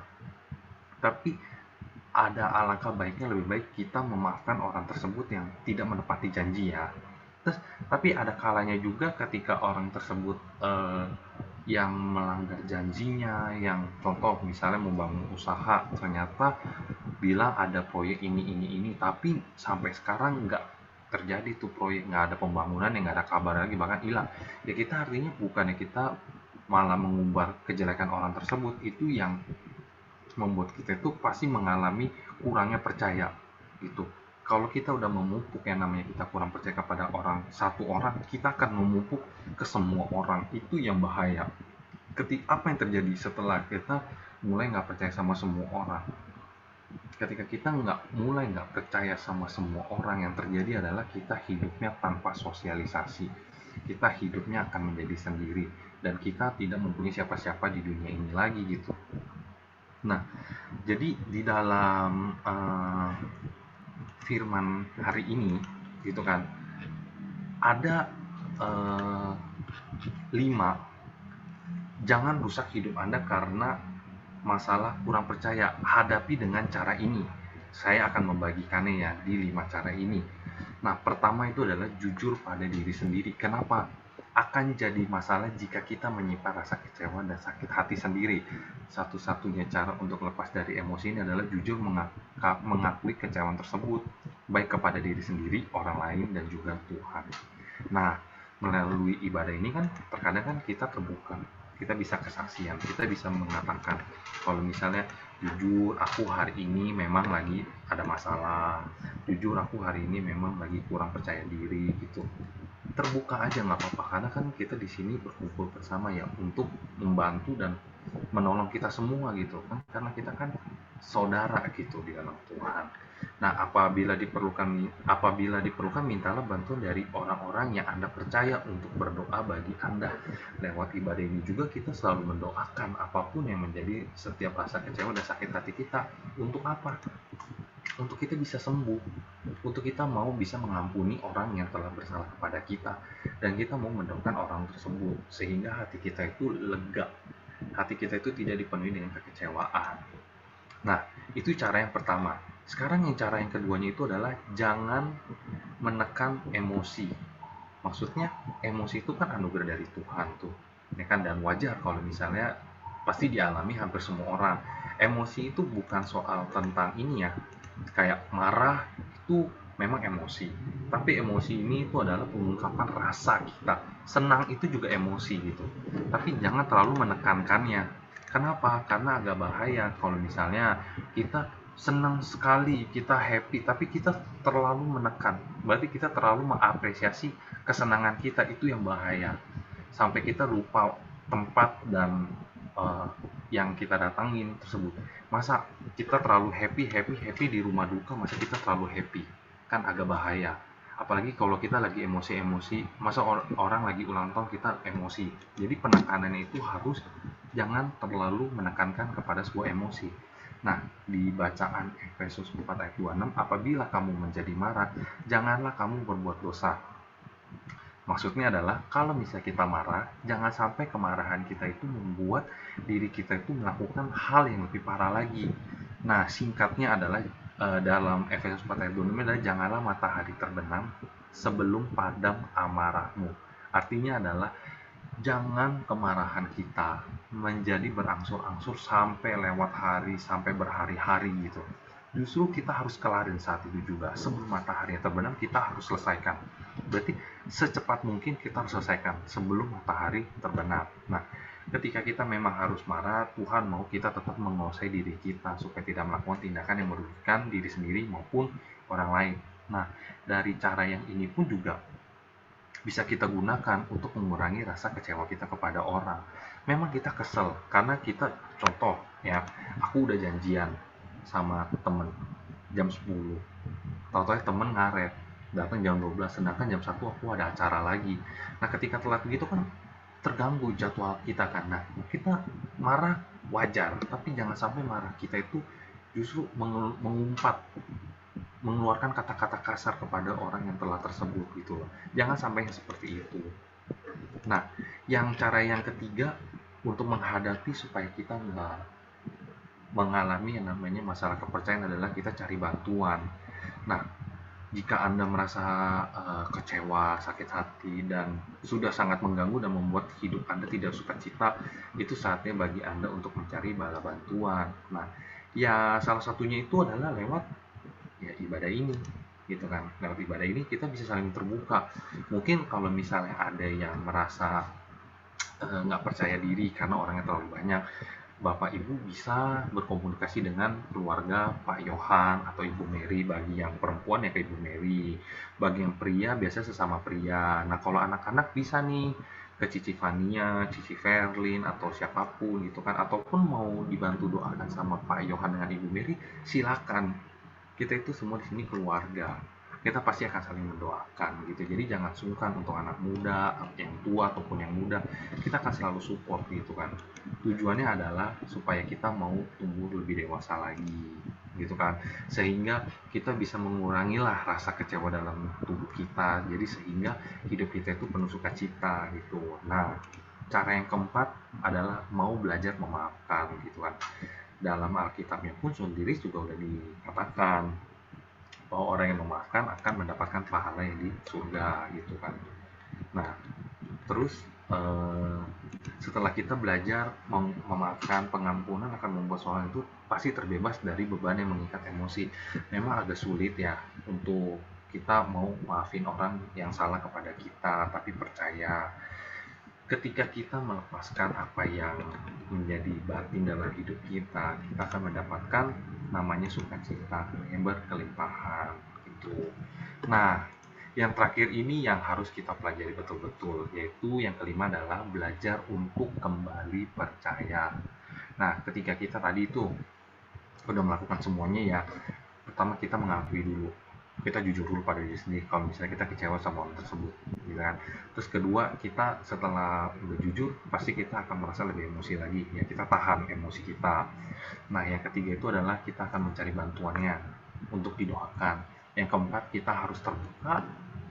Tapi ada alangkah baiknya, lebih baik kita memaafkan orang tersebut yang tidak menepati janji ya. Terus, tapi ada kalanya juga ketika orang tersebut yang melanggar janjinya, yang contoh misalnya membangun usaha, ternyata bilang ada proyek ini, tapi sampai sekarang nggak terjadi tuh proyek, nggak ada pembangunan, yang nggak ada kabar lagi, bahkan hilang. Ya kita artinya bukannya kita malah mengumbar kejelekan orang tersebut, itu yang membuat kita itu pasti mengalami kurangnya percaya gitu. Kalau kita udah memupuk yang namanya kita kurang percaya kepada satu orang, kita akan memupuk ke semua orang. Itu yang bahaya. Apa yang terjadi setelah kita mulai nggak percaya sama semua orang? Ketika kita mulai nggak percaya sama semua orang, yang terjadi adalah kita hidupnya tanpa sosialisasi. Kita hidupnya akan menjadi sendiri, dan kita tidak mempunyai siapa-siapa di dunia ini lagi gitu. Nah, jadi di dalam firman hari ini gitu kan, ada 5, jangan rusak hidup Anda karena masalah kurang percaya. Hadapi dengan cara ini. Saya akan membagikannya ya di 5 cara ini. Nah, pertama itu adalah jujur pada diri sendiri. Kenapa? Akan jadi masalah jika kita menyimpan rasa kecewa dan sakit hati sendiri. Satu-satunya cara untuk lepas dari emosi ini adalah jujur mengakui kecewaan tersebut, baik kepada diri sendiri, orang lain, dan juga Tuhan. Nah, melalui ibadah ini kan terkadang kan kita terbuka, kita bisa kesaksian, kita bisa mengatakan kalau misalnya jujur aku hari ini memang lagi ada masalah, jujur aku hari ini memang lagi kurang percaya diri gitu. Terbuka aja nggak apa-apa, karena kan kita di sini berkumpul bersama ya untuk membantu dan menolong kita semua gitu kan, karena kita kan saudara gitu di dalam Tuhan. Nah, apabila diperlukan mintalah bantuan dari orang-orang yang Anda percaya untuk berdoa bagi Anda. Lewat ibadah ini juga kita selalu mendoakan apapun yang menjadi setiap rasa kecewa dan sakit hati kita. Untuk apa? untuk kita bisa sembuh, untuk kita mau bisa mengampuni orang yang telah bersalah kepada kita, dan kita mau mendoakan orang tersebut sehingga hati kita itu lega, hati kita itu tidak dipenuhi dengan kekecewaan. Nah, itu cara yang pertama. Sekarang yang cara yang keduanya itu adalah jangan menekan emosi. Maksudnya emosi itu kan anugerah dari Tuhan tuh, ya kan, dan wajar kalau misalnya pasti dialami hampir semua orang. Emosi itu bukan soal tentang ini ya, kayak marah itu memang emosi, tapi emosi ini itu adalah pengungkapan rasa kita. Senang itu juga emosi gitu, tapi jangan terlalu menekankannya. Kenapa? Karena agak bahaya kalau misalnya kita senang sekali, kita happy, tapi kita terlalu menekan. Berarti kita terlalu mengapresiasi kesenangan kita, itu yang bahaya. Sampai kita lupa tempat dan yang kita datangin tersebut. Masa kita terlalu happy di rumah duka, masa kita terlalu happy? Kan agak bahaya. Apalagi kalau kita lagi emosi-emosi, masa orang lagi ulang tahun kita emosi. Jadi penekanannya itu harus jangan terlalu menekankan kepada sebuah emosi. Nah, di bacaan Efesus 4 ayat 26, apabila kamu menjadi marah, janganlah kamu berbuat dosa. Maksudnya adalah kalau misalnya kita marah, jangan sampai kemarahan kita itu membuat diri kita itu melakukan hal yang lebih parah lagi. Nah, singkatnya adalah dalam Efesus 4 ayat 26 adalah janganlah matahari terbenam sebelum padam amarahmu. Artinya adalah jangan kemarahan kita menjadi berangsur-angsur sampai lewat hari, sampai berhari-hari gitu. Justru kita harus kelarin saat itu juga. Sebelum matahari terbenam, kita harus selesaikan. Berarti secepat mungkin kita harus selesaikan sebelum matahari terbenam. Nah, ketika kita memang harus marah, Tuhan mau kita tetap menguasai diri kita supaya tidak melakukan tindakan yang merugikan diri sendiri maupun orang lain. Nah, dari cara yang ini pun juga bisa kita gunakan untuk mengurangi rasa kecewa kita kepada orang. Memang kita kesel karena kita, contoh ya, aku udah janjian sama temen jam 10, tahu-tahu temen ngaret datang jam 12, sedangkan jam 1 aku ada acara lagi. Nah, ketika telat begitu kan terganggu jadwal kita kan. Nah, kita marah wajar, tapi jangan sampai marah kita itu justru mengumpat, mengeluarkan kata-kata kasar kepada orang yang telah tersebut gitu loh. Jangan sampai yang seperti itu. Nah, cara yang ketiga untuk menghadapi supaya kita nggak mengalami yang namanya masalah kepercayaan adalah kita cari bantuan. Nah, jika Anda merasa kecewa, sakit hati, dan sudah sangat mengganggu dan membuat hidup Anda tidak sukacita, itu saatnya bagi Anda untuk mencari bala bantuan. Nah, ya salah satunya itu adalah lewat ya ibadah ini, gitu kan. Lewat ibadah ini kita bisa saling terbuka. Mungkin kalau misalnya ada yang merasa nggak percaya diri karena orangnya terlalu banyak, Bapak Ibu bisa berkomunikasi dengan keluarga Pak Yohan atau Ibu Mary. Bagi yang perempuan ya ke Ibu Mary, bagi yang pria biasa sesama pria. Nah, kalau anak-anak bisa nih ke Cici Fania, Cici Verlin, atau siapapun gitu kan, ataupun mau dibantu doakan sama Pak Yohan dengan Ibu Mary, silakan. Kita itu semua di sini keluarga, kita pasti akan saling mendoakan gitu. Jadi jangan sungkan untuk anak muda, yang tua ataupun yang muda, kita akan selalu support gitu kan. Tujuannya adalah supaya kita mau tumbuh lebih dewasa lagi gitu kan, sehingga kita bisa mengurangilah rasa kecewa dalam tubuh kita, jadi sehingga hidup kita itu penuh sukacita gitu. Nah, cara yang keempat adalah mau belajar memaafkan gitu kan. Dalam Alkitabnya pun sendiri juga udah dikatakan bahwa orang yang memaafkan akan mendapatkan pahala yang di surga gitu kan. Nah, terus setelah kita belajar memaafkan, pengampunan akan membuat seorang itu pasti terbebas dari beban yang mengikat emosi. Memang agak sulit ya untuk kita mau maafin orang yang salah kepada kita, tapi percaya ketika kita melepaskan apa yang menjadi batin dalam hidup kita, kita akan mendapatkan namanya sukacita yang berkelimpahan gitu. Nah, yang terakhir ini yang harus kita pelajari betul-betul, yaitu yang kelima adalah belajar untuk kembali percaya. Nah, ketika kita tadi itu udah melakukan semuanya ya, pertama kita mengakui dulu, kita jujur dulu pada diri sendiri kalau misalnya kita kecewa sama orang tersebut gitu kan. Terus kedua, kita setelah udah jujur pasti kita akan merasa lebih emosi lagi ya, kita tahan emosi kita. Nah, yang ketiga itu adalah kita akan mencari bantuannya. untuk didoakan. Yang keempat, kita harus terbuka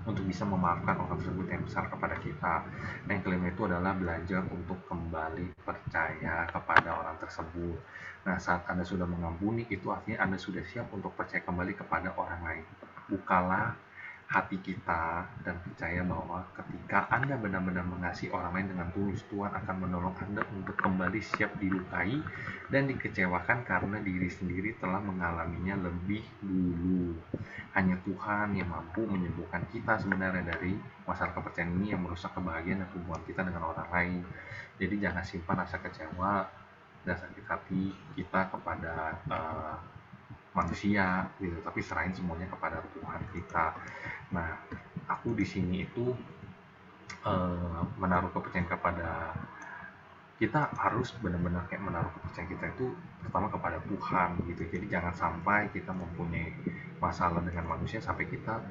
untuk bisa memaafkan orang tersebut yang besar kepada kita. Nah, yang kelima itu adalah belajar untuk kembali percaya kepada orang tersebut. Nah, saat Anda sudah mengampuni, itu artinya Anda sudah siap untuk percaya kembali kepada orang lain. Bukalah hati kita dan percaya bahwa ketika Anda benar-benar mengasihi orang lain dengan tulus, Tuhan akan menolong Anda untuk kembali siap dilukai dan dikecewakan karena diri sendiri telah mengalaminya lebih dulu. Hanya Tuhan yang mampu menyembuhkan kita sebenarnya dari masalah kepercayaan ini yang merusak kebahagiaan dan hubungan kita dengan orang lain. Jadi jangan simpan rasa kecewa dan sakit hati kita kepada manusia gitu, tapi serahin semuanya kepada Tuhan kita. Nah, aku di sini itu menaruh kepercayaan kepada, kita harus benar-benar kayak menaruh kepercayaan kita itu pertama kepada Tuhan gitu. Jadi jangan sampai kita mempunyai masalah dengan manusia sampai kita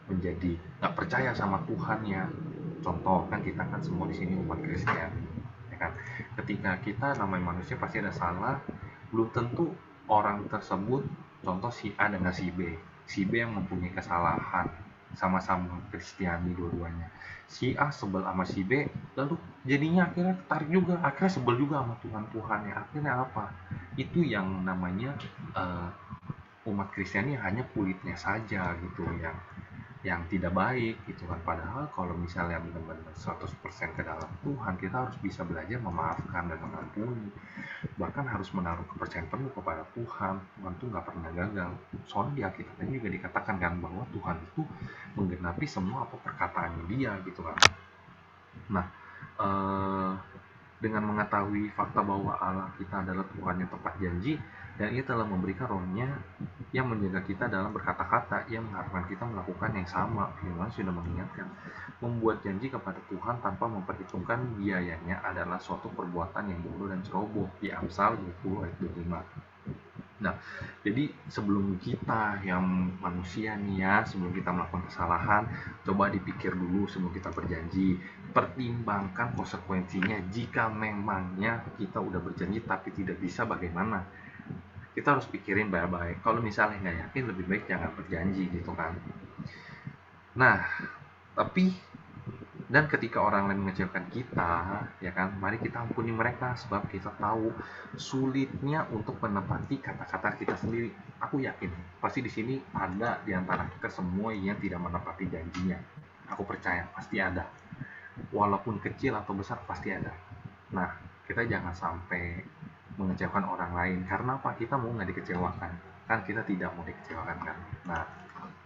menjadi nggak percaya sama Tuhan ya. Contoh kan kita kan semua di sini umat Kristen, ya kan. Ketika kita namanya manusia pasti ada salah, belum tentu orang tersebut, contoh si A dengan si B yang mempunyai kesalahan, sama-sama Kristiani dua-duanya. Si A sebel sama si B, lalu jadinya akhirnya tertarik juga, akhirnya sebel juga sama Tuhan ya. Akhirnya apa? Itu yang namanya umat Kristiani hanya kulitnya saja gitu, yang tidak baik gitu kan. Padahal kalau misalnya benar-benar 100% ke dalam Tuhan, kita harus bisa belajar memaafkan dan mengampuni, bahkan harus menaruh kepercayaan penuh kepada Tuhan. Tuhan itu nggak pernah gagal. Soalnya di Alkitab ini juga dikatakan kan bahwa Tuhan itu menggenapi semua apa perkataannya dia gitu kan. Nah, dengan mengetahui fakta bahwa Allah kita adalah Tuhan yang tepat janji, dan Ia telah memberikan rohnya yang menjaga kita dalam berkata-kata, Ia mengharapkan kita melakukan yang sama. Firman sudah mengingatkan, membuat janji kepada Tuhan tanpa memperhitungkan biayanya adalah suatu perbuatan yang bodoh dan ceroboh. Di Amsal 20 ayat 25. Nah, jadi sebelum kita yang manusia nih ya, sebelum kita melakukan kesalahan, coba dipikir dulu sebelum kita berjanji. Pertimbangkan konsekuensinya. Jika memangnya kita udah berjanji tapi tidak bisa, bagaimana? Kita harus pikirin baik-baik. Kalau misalnya nggak yakin, lebih baik jangan berjanji gitu kan. Nah, tapi dan ketika orang lain mengecewakan kita, ya kan, mari kita ampuni mereka, sebab kita tahu sulitnya untuk menepati kata-kata kita sendiri. Aku yakin pasti di sini ada di antara kita semua yang tidak menepati janjinya. Aku percaya pasti ada. Walaupun kecil atau besar pasti ada. Nah, kita jangan sampai mengecewakan orang lain. Karena apa? Kita mau nggak dikecewakan. Kan kita tidak mau dikecewakan kan. Nah,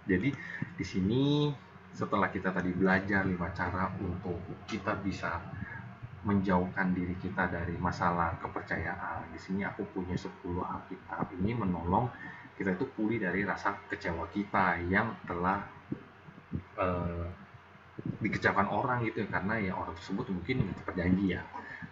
jadi di sini setelah kita tadi belajar 5 cara untuk kita bisa menjauhkan diri kita dari masalah kepercayaan. Di sini aku punya 10 Alkitab. Ini menolong kita itu pulih dari rasa kecewa kita yang telah dikecewakan orang gitu ya, karena ya orang tersebut mungkin nggak tepat janji ya.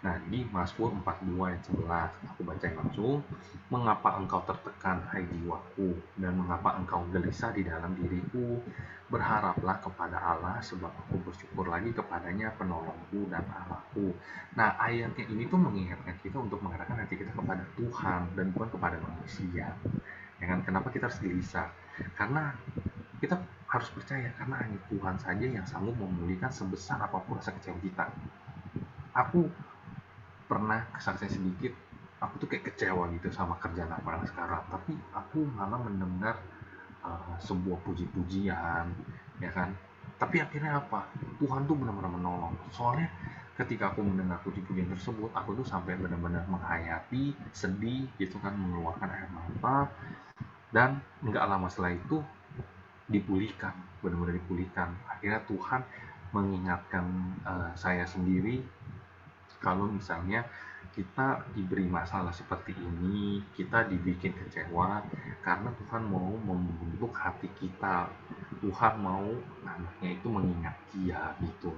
Nah, di Mazmur 42 ayat 11 aku bacain langsung. Mengapa engkau tertekan, hai jiwaku, dan mengapa engkau gelisah di dalam diriku? Berharaplah kepada Allah, sebab aku bersyukur lagi kepadanya, penolongku dan Allahku. Nah, ayatnya ini tuh mengingatkan kita untuk mengarahkan hati kita kepada Tuhan dan bukan kepada manusia. Ya kan? Kenapa kita harus gelisah? Karena kita harus percaya, karena hanya Tuhan saja yang sanggup memulihkan sebesar apapun rasa kecewa kita. Aku pernah kesaksian sedikit, aku tuh kayak kecewa gitu sama kerjaan aku yang sekarang, tapi aku malah mendengar sebuah puji-pujian, ya kan. Tapi akhirnya apa? Tuhan tuh benar-benar menolong. Soalnya ketika aku mendengar puji-pujian tersebut, aku tuh sampai benar-benar menghayati, sedih gitu kan, mengeluarkan air mata, dan nggak lama setelah itu dipulihkan, benar-benar dipulihkan. Akhirnya Tuhan mengingatkan saya sendiri, kalau misalnya kita diberi masalah seperti ini, kita dibikin kecewa, karena Tuhan mau membentuk hati kita. Tuhan mau anaknya itu mengingat dia gitu.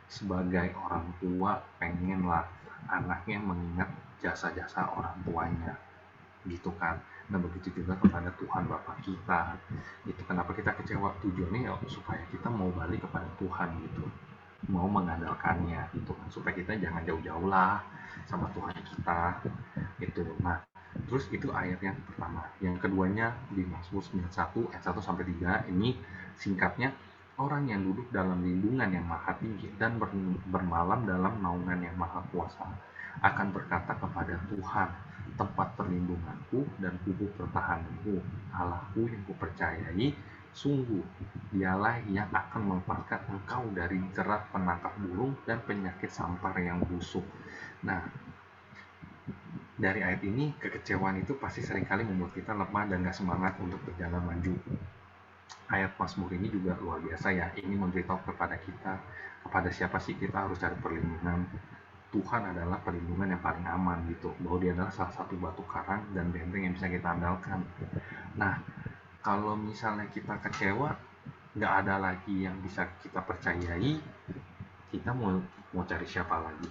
Sebagai orang tua, pengenlah anaknya mengingat jasa-jasa orang tuanya gitu kan. Nah, begitu juga kepada Tuhan Bapa kita. Itu kenapa kita kecewa, tujuannya ya supaya kita mau balik kepada Tuhan gitu, mau mengandalkannya gitu kan, supaya kita jangan jauh-jauh lah sama Tuhan kita gitu. Nah, Terus itu ayat yang pertama. Yang keduanya di Mazmur 91 ayat 1 sampai 3, ini singkatnya, orang yang duduk dalam lindungan yang maha tinggi dan bermalam dalam naungan yang maha kuasa akan berkata kepada Tuhan, tempat perlindunganku dan kubu pertahananku, Allahku yang kupercayai, sungguh dialah yang akan melepaskan engkau dari jerat penangkap burung dan penyakit sampar yang busuk. Nah, dari ayat ini, kekecewaan itu pasti seringkali membuat kita lemah dan gak semangat untuk berjalan maju. Ayat Mazmur ini juga luar biasa ya, ini memberitahu kepada kita, kepada siapa sih kita harus cari perlindungan. Tuhan adalah perlindungan yang paling aman gitu, bahwa dia adalah salah satu batu karang dan benteng yang bisa kita andalkan. Nah, kalau misalnya kita kecewa, nggak ada lagi yang bisa kita percayai, kita mau cari siapa lagi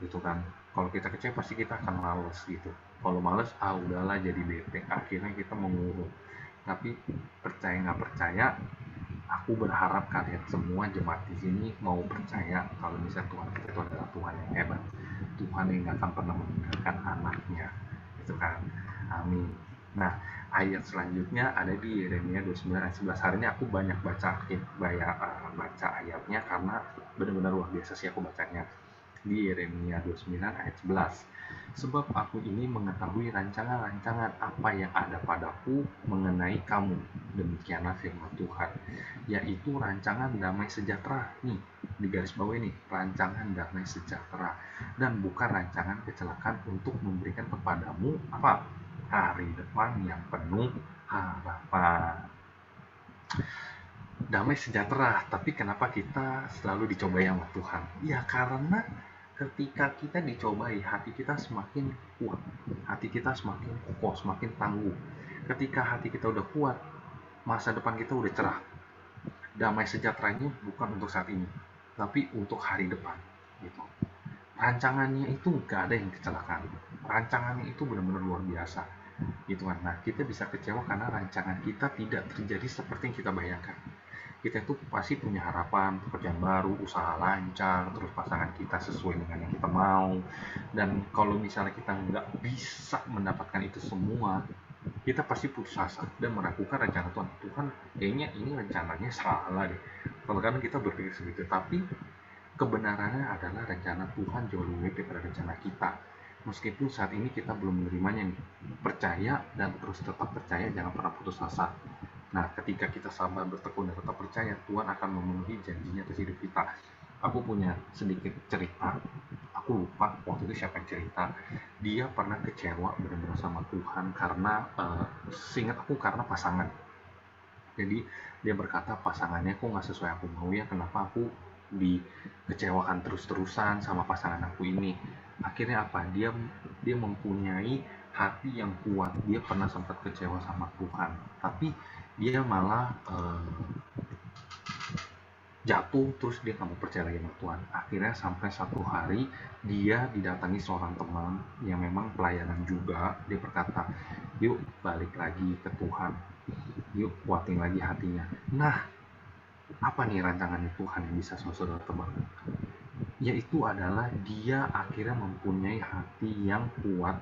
gitu kan. Kalau kita kecewa pasti kita akan males gitu. Kalau males, udahlah jadi bete, akhirnya kita mengurung. Tapi percaya nggak percaya, aku berharap kalian semua jemaat di sini mau percaya kalau misalnya Tuhan kita itu adalah Tuhan yang hebat, Tuhan yang nggak akan pernah meninggalkan anaknya, gitu kan. Amin. Nah, ayat selanjutnya ada di Yeremia 29 ayat 11. Hari ini aku banyak baca ayatnya karena benar-benar luar biasa sih aku bacanya. Di Yeremia 29 ayat 11. Sebab aku ini mengetahui rancangan-rancangan apa yang ada padaku mengenai kamu, demikianlah firman Tuhan, yaitu rancangan damai sejahtera. Nih, di garis bawah ini, rancangan damai sejahtera, dan bukan rancangan kecelakaan, untuk memberikan kepadamu apa? Hari depan yang penuh harapan. Damai sejahtera, tapi kenapa kita selalu dicobai sama Tuhan? Ya karena ketika kita dicobai, hati kita semakin kuat, hati kita semakin kokoh, semakin tangguh. Ketika hati kita udah kuat, masa depan kita udah cerah. Damai sejahteranya bukan untuk saat ini, tapi untuk hari depan gitu. Rancangannya itu nggak ada yang kecelakaan, rancangannya itu benar-benar luar biasa gitu kan. Nah, kita bisa kecewa karena rancangan kita tidak terjadi seperti yang kita bayangkan. Kita itu pasti punya harapan, pekerjaan baru, usaha lancar, terus pasangan kita sesuai dengan yang kita mau. Dan kalau misalnya kita nggak bisa mendapatkan itu semua, kita pasti putus asa dan meragukan rencana Tuhan. Tuhan, kayaknya ini rencananya salah deh. Kadang-kadang kita berpikir seperti itu, tapi kebenarannya adalah rencana Tuhan jauh lebih baik daripada rencana kita. Meskipun saat ini kita belum menerimanya nih, percaya dan terus tetap percaya, jangan pernah putus asa. Nah, ketika kita sabar, bertekun, dan tetap percaya, Tuhan akan memenuhi janjinya atas hidup kita. Aku punya sedikit cerita. Aku lupa waktu itu siapa yang cerita. Dia pernah kecewa benar-benar sama Tuhan karena, seingat aku, karena pasangan. Jadi dia berkata, pasangannya kok nggak sesuai aku mau ya, kenapa aku dikecewakan terus-terusan sama pasangan aku ini. Akhirnya apa? Dia mempunyai hati yang kuat. Dia pernah sempat kecewa sama Tuhan, tapi dia malah jatuh, terus dia nggak mau percaya lagi sama Tuhan. Akhirnya sampai satu hari dia didatangi seorang teman yang memang pelayanan juga. Dia berkata, yuk balik lagi ke Tuhan, yuk kuatin lagi hatinya. Nah, apa nih rancangan Tuhan yang bisa saudara tebak? Yaitu adalah dia akhirnya mempunyai hati yang kuat,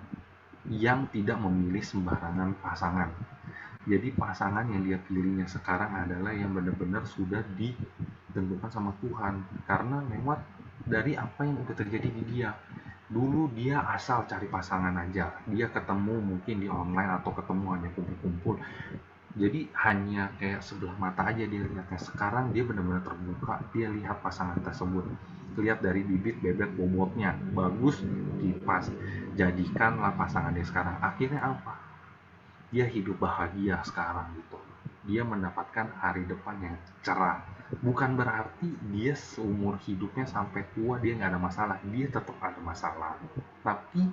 yang tidak memilih sembarangan pasangan. Jadi pasangan yang dia pilihnya sekarang adalah yang benar-benar sudah ditentukan sama Tuhan. Karena lewat dari apa yang udah terjadi di dia. Dulu dia asal cari pasangan aja. Dia ketemu mungkin di online atau ketemu hanya kumpul-kumpul. Jadi hanya kayak sebelah mata aja dia lihatnya. Sekarang dia benar-benar terbuka. Dia lihat pasangan tersebut. Lihat dari bibit, bebet, bobotnya. Bagus, kipas. Jadikanlah pasangan dia sekarang. Akhirnya apa? Dia hidup bahagia sekarang gitu. Dia mendapatkan hari depan yang cerah. Bukan berarti dia seumur hidupnya sampai tua dia nggak ada masalah. Dia tetap ada masalah. Tapi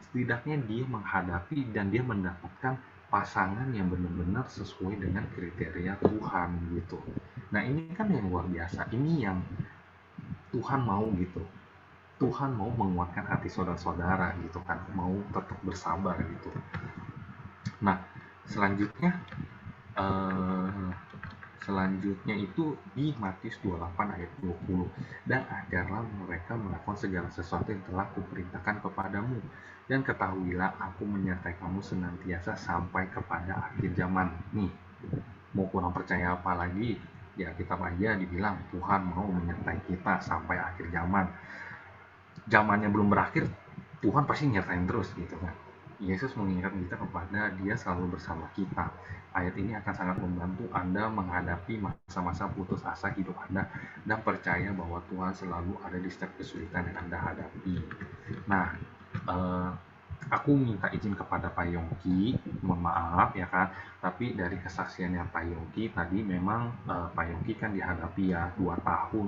setidaknya dia menghadapi dan dia mendapatkan pasangan yang benar-benar sesuai dengan kriteria Tuhan gitu. Nah, ini kan yang luar biasa. Ini yang Tuhan mau gitu. Tuhan mau menguatkan hati saudara-saudara gitu kan. Mau tetap bersabar gitu. Nah, selanjutnya selanjutnya itu di Matius 28 ayat 20. Dan ajarlah mereka melakukan segala sesuatu yang telah kuperintahkan kepadamu. Dan ketahuilah aku menyertai kamu senantiasa sampai kepada akhir zaman. Nih, mau kurang percaya apa lagi? Ya kitab aja dibilang Tuhan mau menyertai kita sampai akhir zaman. Zamannya belum berakhir, Tuhan pasti nyertain terus gitu kan. Yesus mengingatkan kita kepada Dia selalu bersama kita. Ayat ini akan sangat membantu Anda menghadapi masa-masa putus asa hidup Anda dan percaya bahwa Tuhan selalu ada di setiap kesulitan yang Anda hadapi. Nah, aku minta izin kepada Pak Yongki, mohon maaf ya kan, tapi dari kesaksiannya Pak Yongki tadi memang Pak Yongki kan dihadapi ya 2 tahun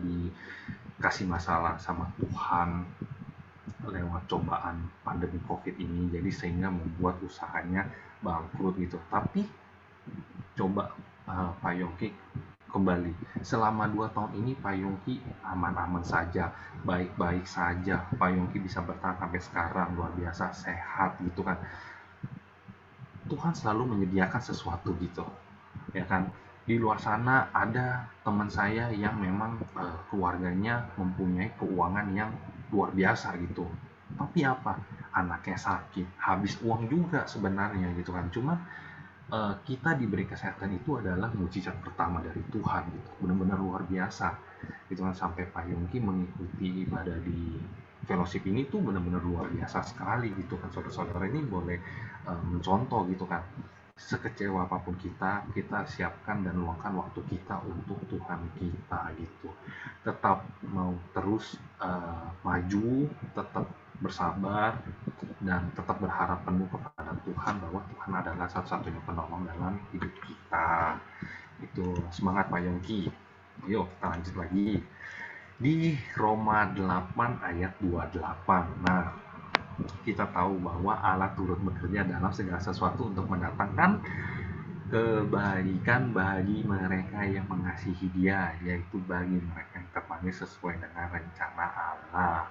dikasih masalah sama Tuhan lewat cobaan pandemi COVID ini, jadi sehingga membuat usahanya bangkrut gitu. Tapi coba Pak Yongki kembali, selama 2 tahun ini Pak Yongki aman-aman saja, baik-baik saja. Pak Yongki bisa bertahan sampai sekarang, luar biasa sehat gitu kan. Tuhan selalu menyediakan sesuatu gitu, ya kan. Di luar sana ada teman saya yang memang keluarganya mempunyai keuangan yang luar biasa gitu, tapi apa, anaknya sakit, habis uang juga sebenarnya gitu kan. Cuma kita diberi kesehatan itu adalah mujizat pertama dari Tuhan gitu, benar-benar luar biasa gitu kan. Sampai Pak Yongki mengikuti ibadah di fellowship ini tuh benar-benar luar biasa sekali gitu kan. Saudara-saudara ini boleh mencontoh gitu kan. Sekecewa apapun kita siapkan dan luangkan waktu kita untuk Tuhan kita gitu. Tetap mau terus maju, tetap bersabar, dan tetap berharap penuh kepada Tuhan bahwa Tuhan adalah satu-satunya penolong dalam hidup kita. Itu semangat Pak Yongki. Yuk kita lanjut lagi di Roma 8 ayat 28. Nah, kita tahu bahwa Allah turut bekerja dalam segala sesuatu untuk mendatangkan kebaikan bagi mereka yang mengasihi Dia, yaitu bagi mereka yang terpanggil sesuai dengan rencana Allah.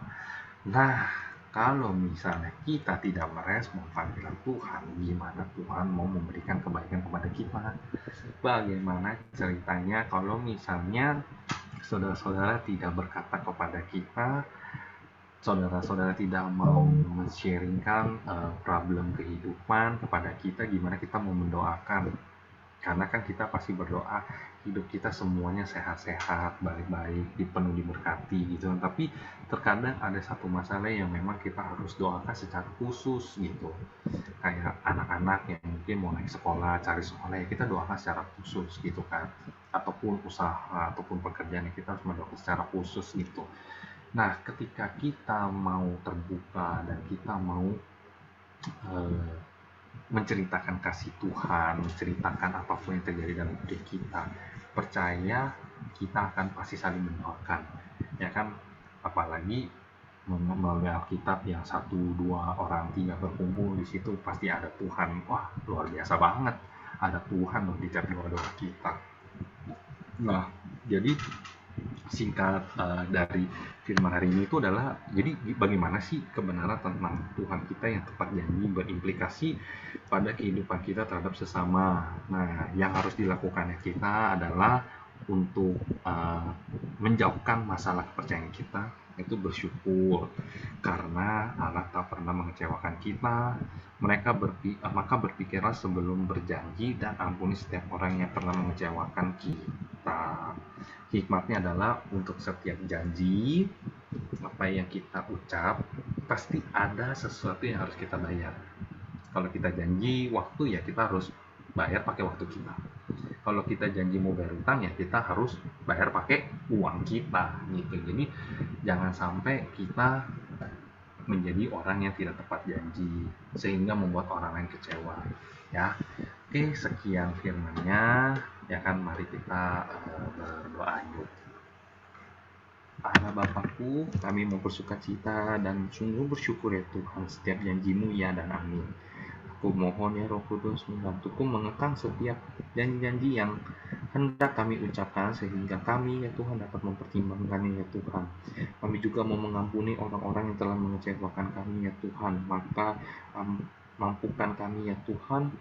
Nah, kalau misalnya kita tidak merespon panggilan Tuhan, gimana Tuhan mau memberikan kebaikan kepada kita? Bagaimana ceritanya kalau misalnya saudara-saudara tidak berkata kepada kita, saudara-saudara tidak mau men-sharingkan problem kehidupan kepada kita, gimana kita mau mendoakan? Karena kan kita pasti berdoa hidup kita semuanya sehat-sehat, baik-baik, penuh diberkati gitu. Tapi terkadang ada satu masalah yang memang kita harus doakan secara khusus gitu. Kayak anak-anak yang mungkin mau naik sekolah, cari sekolah, ya kita doakan secara khusus gitu kan. Ataupun usaha, ataupun pekerjaan yang kita harus mendoakan secara khusus gitu. Nah, ketika kita mau terbuka dan kita mau menceritakan kasih Tuhan, menceritakan apapun yang terjadi dalam hidup kita, percaya kita akan pasti saling mendoakan, ya kan. Apalagi melalui Alkitab yang 1, 2, orang 3 berkumpul, di situ pasti ada Tuhan. Wah, luar biasa banget, ada Tuhan loh di tiap doa-doa kita. Nah, jadi singkat dari firman hari ini itu adalah, jadi bagaimana sih kebenaran tentang Tuhan kita yang tepat janji berimplikasi pada kehidupan kita terhadap sesama. Nah, yang harus dilakukan kita adalah untuk menjauhkan masalah kepercayaan kita, itu bersyukur karena Allah tak pernah mengecewakan kita. Maka berpikirlah sebelum berjanji dan ampuni setiap orang yang pernah mengecewakan kita. Hikmatnya adalah untuk setiap janji, apa yang kita ucap, pasti ada sesuatu yang harus kita bayar. Kalau kita janji waktu, ya kita harus bayar pakai waktu kita. Kalau kita janji mau bayar utang, ya kita harus bayar pakai uang kita gitu. Jadi jangan sampai kita menjadi orang yang tidak tepat janji sehingga membuat orang lain kecewa ya. Oke, sekian firman-Nya ya kan. Mari kita berdoa yuk. Allah Bapakku, kami mau bersukacita dan sungguh bersyukur ya Tuhan setiap janji-Mu ya dan amin. Aku mohon ya Roh Kudus membantuku mengekang setiap janji-janji yang hendak kami ucapkan sehingga kami ya Tuhan dapat mempertimbangkannya ya Tuhan. Kami juga mau mengampuni orang-orang yang telah mengecewakan kami ya Tuhan. Maka mampukan kami ya Tuhan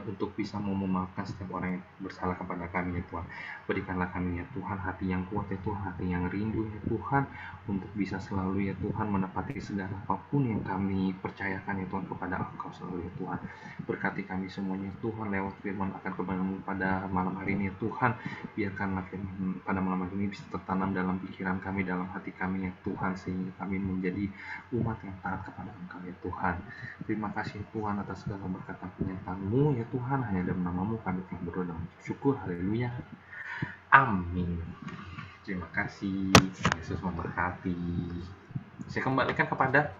untuk bisa mau memaafkan setiap orang yang bersalah kepada kami ya Tuhan. Berikanlah kami ya Tuhan hati yang kuat ya Tuhan, hati yang rindu ya Tuhan, untuk bisa selalu ya Tuhan menepati segala apapun yang kami percayakan ya Tuhan kepada Engkau selalu ya Tuhan. Berkati kami semuanya Tuhan lewat firman akan kebenaran pada malam hari ini ya Tuhan. Biarkanlah firman pada malam hari ini bisa tertanam dalam pikiran kami, dalam hati kami ya Tuhan, sehingga kami menjadi umat yang taat kepada Engkau ya Tuhan. Terima kasih Tuhan atas segala berkat dan penyertaan-Mu ya Tuhan. Hanya dalam nama-Mu kami telah berdoa dan bersyukur. Haleluya. Amin. Terima kasih. Yesus memberkati. Saya kembalikan kepada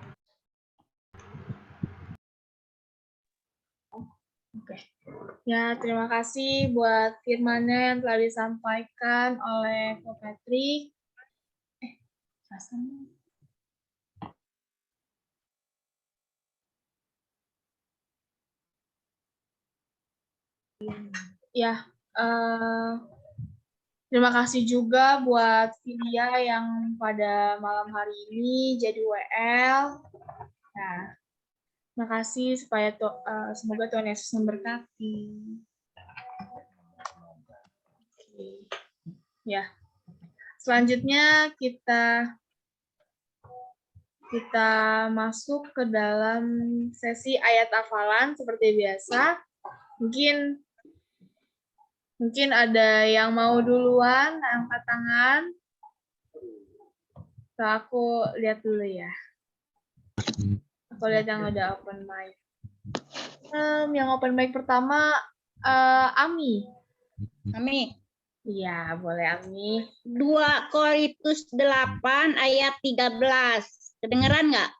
Ya, terima kasih buat firman-Nya yang telah disampaikan oleh Ko Patrick. Rasanya. Ya, terima kasih juga buat Vidya yang pada malam hari ini jadi WL. Nah, terima kasih supaya semoga Tuhan Yesus memberkati. Ya, selanjutnya kita masuk ke dalam sesi ayat hafalan seperti biasa. Mungkin ada yang mau duluan angkat tangan. So, aku lihat dulu ya. Aku lihat yang udah open mic. Yang open mic pertama Ami. Ami. Iya, boleh Ami. 2 Korintus 8 ayat 13. Kedengeran nggak?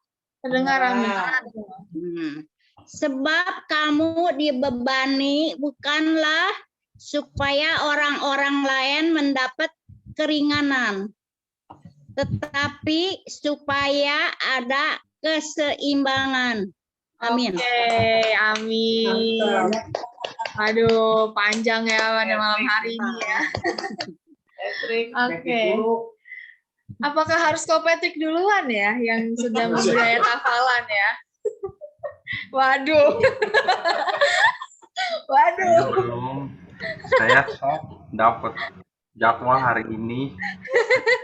Kedengar Ami. Sebab kamu dibebani bukanlah supaya orang-orang lain mendapat keringanan, tetapi supaya ada keseimbangan. Amin. Oke, amin. Aduh, panjang ya pada malam hari ini ya. Oke. Apakah harus Ko Patrick duluan ya yang sudah memberi ayat hafalan ya? Waduh. Waduh. belum. Saya shock dapat jadwal hari ini.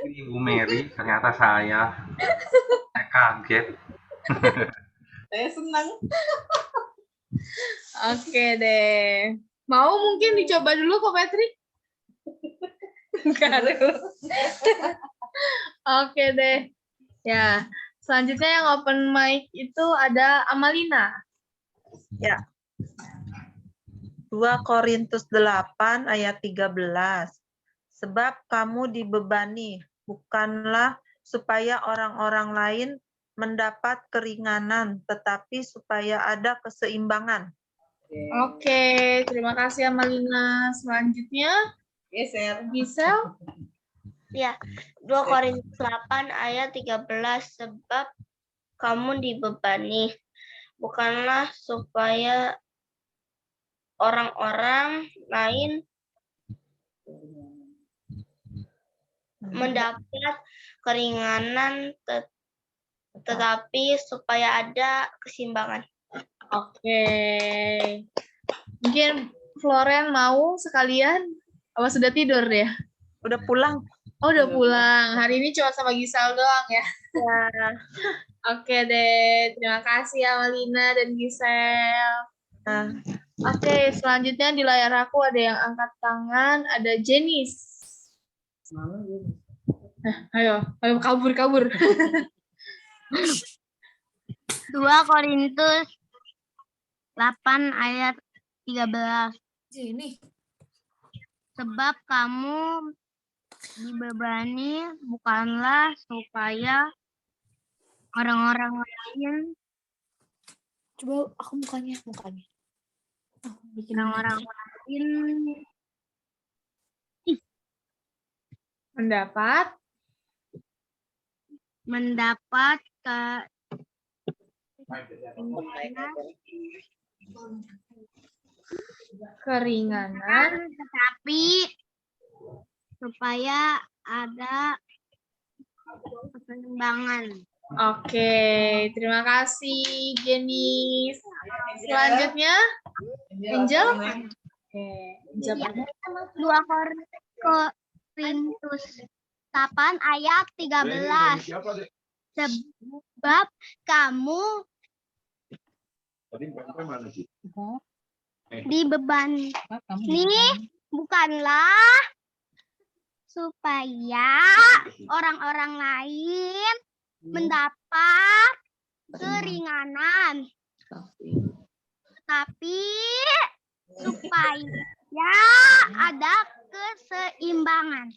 Ibu Mary, ternyata saya kaget. Saya senang. Oke deh. Mau mungkin dicoba dulu Ko Patrick? Enggak dulu. Oke deh. Ya, selanjutnya yang open mic itu ada Amalina. Ya. 2 Korintus 8 ayat 13. Sebab kamu dibebani, bukanlah supaya orang-orang lain mendapat keringanan, tetapi supaya ada keseimbangan. Oke, terima kasih Amalina. Selanjutnya, Gisel. Ya, 2 Korintus 8 ayat 13, sebab kamu dibebani, bukanlah supaya orang-orang lain mendapat keringanan, tetapi supaya ada keseimbangan. Oke. Mungkin Floren mau sekalian? Apa sudah tidur ya? Udah pulang. Oh, udah pulang. Hari ini cuma sama Gisel doang ya? Ya. Oke deh. Terima kasih Amalina dan Gisel. Nah, Oke, selanjutnya di layar aku ada yang angkat tangan, ada Jenis. Ayo kabur. 2 Korintus 8 ayat 13. Sebab kamu dibebani bukanlah supaya orang-orang lain Coba aku mukanya. orang-orang lain Mendapat keringanan, tetapi supaya ada keseimbangan. Oke, terima kasih Jenis. Selanjutnya, Angel. Oke, Angel. 2 Korintus 8 ayat 13. Sebab kamu dibebani bukanlah supaya orang-orang lain mendapat keringanan, tapi supaya ada keseimbangan.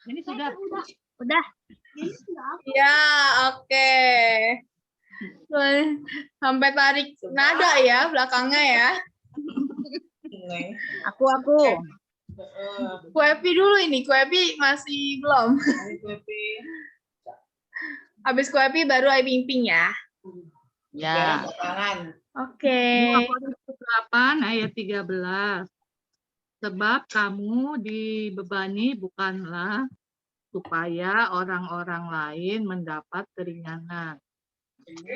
Ini sudah. Udah. Ya, oke. Sampai tarik nada ya belakangnya ya. Aku. Kuepi dulu ini, Kuepi masih belum. Habis Kuepi baru Ai Ping ya. Ya. Oke. 2 Korintus 8 ayat 13. Sebab kamu dibebani bukanlah supaya orang-orang lain mendapat keringanan,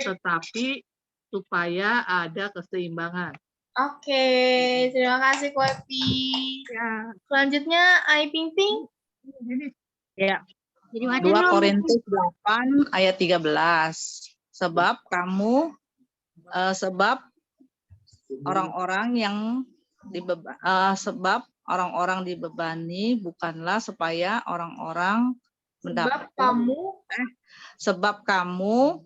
tetapi supaya ada keseimbangan. Oke, terima kasih Kuepi. Ya. Selanjutnya Ai Ping. Ya. Jadi 2 Korintus 8 ayat 13. Sebab orang-orang dibebani bukanlah supaya orang-orang mendapat sebab kamu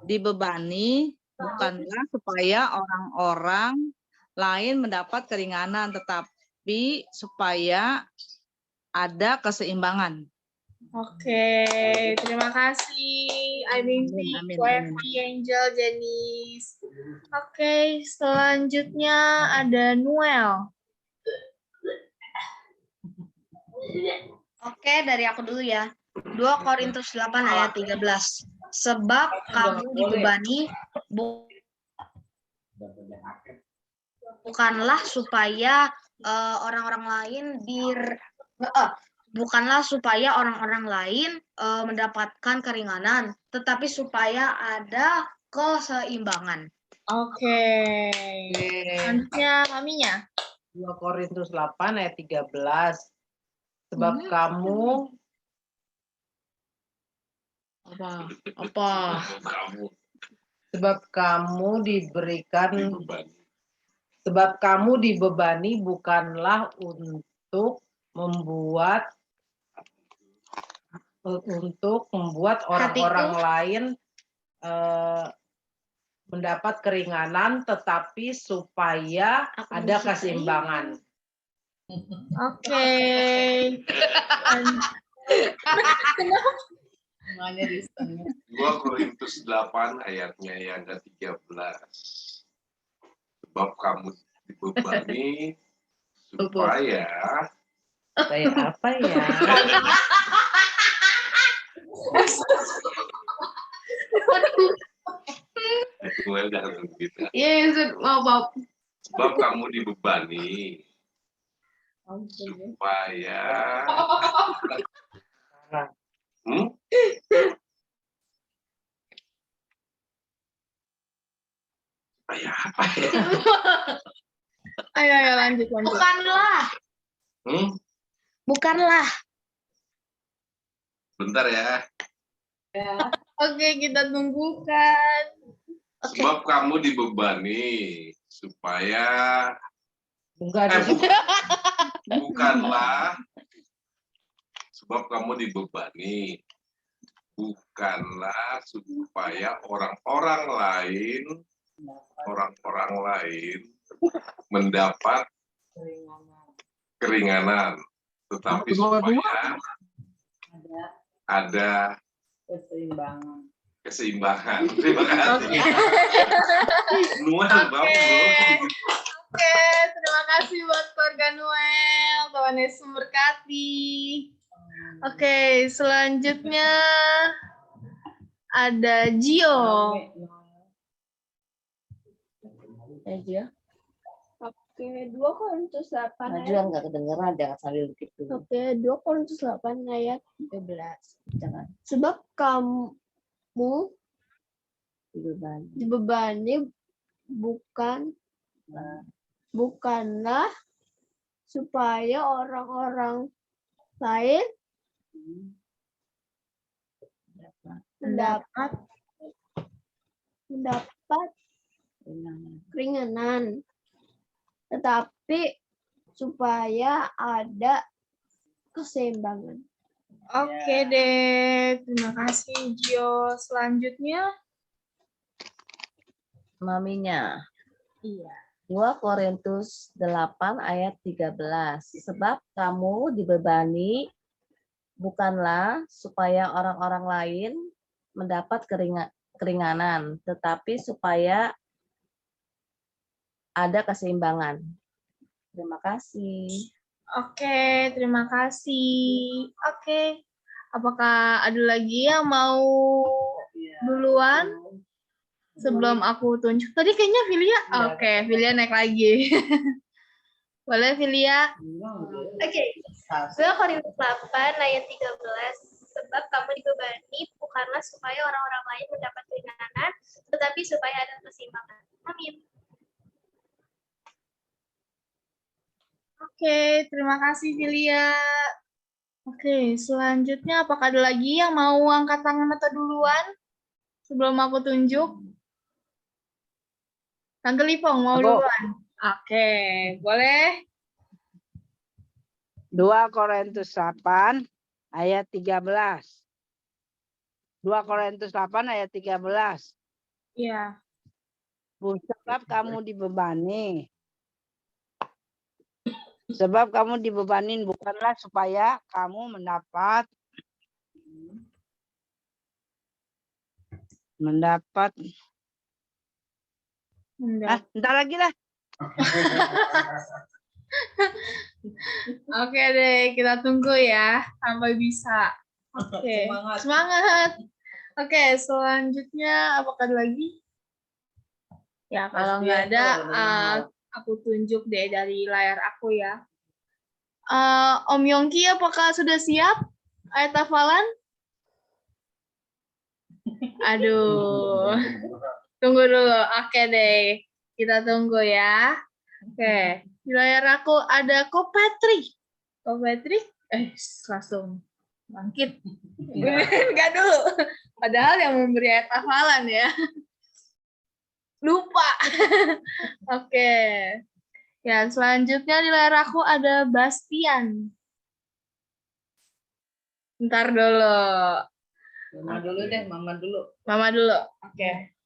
dibebani bukanlah supaya orang-orang lain mendapat keringanan, tetapi supaya ada keseimbangan. Oke, terima kasih Ai Ping, Amin. Kuepi, Angel, Janice. Oke, selanjutnya ada Noel. Oke, dari aku dulu ya. 2 Korintus 8 ayat 13. Sebab kamu dibebani bukanlah supaya orang-orang lain mendapatkan keringanan, tetapi supaya ada keseimbangan. Oke. Selanjutnya maminya. 2 Korintus 8 ayat 13. Sebab kamu Sebab kamu dibebani bukanlah untuk membuat orang-orang lain mendapat keringanan, tetapi supaya ada keseimbangan. Oke. Semuanya di 2 Korintus 8 ayatnya yang ke-13. Sebab kamu dibebani supaya apa ya? Sebab kamu dibebani supaya apa ya? Ayo lanjut. Bukanlah. Bentar ya. Oke, kita tunggukan. Sebab kamu dibebani supaya bukanlah. Sebab kamu dibebani bukanlah supaya orang-orang lain mendapat keringanan, tetapi supaya ada keseimbangan. Terima kasih. Oke, terima kasih buat keluarga Noel. Tuhan Yesus memberkati. Oke, selanjutnya ada Gio. Oke, 2 Korintus 8 ayat. Nggak kedengeran, jangan sambil begitu. Oke, 2 Korintus 8 ayat 13. Jangan. Sebab kamu dibebani bukanlah supaya orang-orang lain mendapat keringanan, tetapi supaya ada keseimbangan. Oke deh, terima kasih Gio. Selanjutnya, Maminya. iya. 2 Korintus 8 ayat 13. Sebab kamu dibebani bukanlah supaya orang-orang lain mendapat keringanan, tetapi supaya ada keseimbangan. Terima kasih. Oke, terima kasih. Oke, apakah ada lagi yang mau duluan sebelum aku tunjuk? Tadi kayaknya Filia. Oke, Filia naik lagi. Boleh Filia? Oke. 2 Korintus 8 ayat 13. Sebab kamu dibebani bukanlah supaya orang-orang lain mendapat keringanan, tetapi supaya ada keseimbangan. Amin. Oke, terima kasih Filia. Oke, selanjutnya apakah ada lagi yang mau angkat tangan atau duluan sebelum aku tunjuk? Tante Lipong mau duluan? Oke, boleh. 2 Korintus 8 ayat 13. 2 Korintus 8 ayat 13. Iya. Sebab kamu dibebani. Sebab kamu dibebanin bukanlah supaya kamu mendapat bentar lagi lah. Oke deh, kita tunggu ya sampai bisa. Oke, semangat. Oke, selanjutnya apakah ada lagi? Ya, kalau nggak ada, aku tunjuk deh dari layar aku ya. Om Yongki, apakah sudah siap ayat hafalan? Aduh, tunggu dulu. Oke deh, kita tunggu ya. Oke, di layar aku ada Ko Patrick. Ko Patrick, langsung bangkit. Enggak dulu. Padahal yang memberi ayat hafalan ya. Lupa. Oke. Ya, selanjutnya di layar aku ada Bastian. Bentar dulu. Mama dulu deh, Mama dulu. Mama dulu. Oke.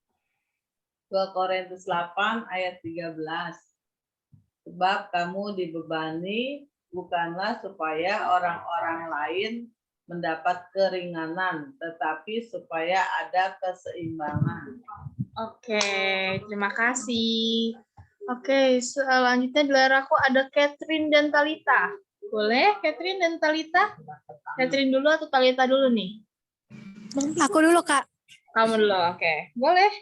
2 Korintus 8 ayat 13. Sebab kamu dibebani bukanlah supaya orang-orang lain mendapat keringanan, tetapi supaya ada keseimbangan. Oke, terima kasih. Oke, selanjutnya di layar aku ada Catherine dan Talita. Boleh, Catherine dan Talita? Catherine dulu atau Talita dulu nih? Aku dulu, Kak. Kamu dulu, oke. Boleh.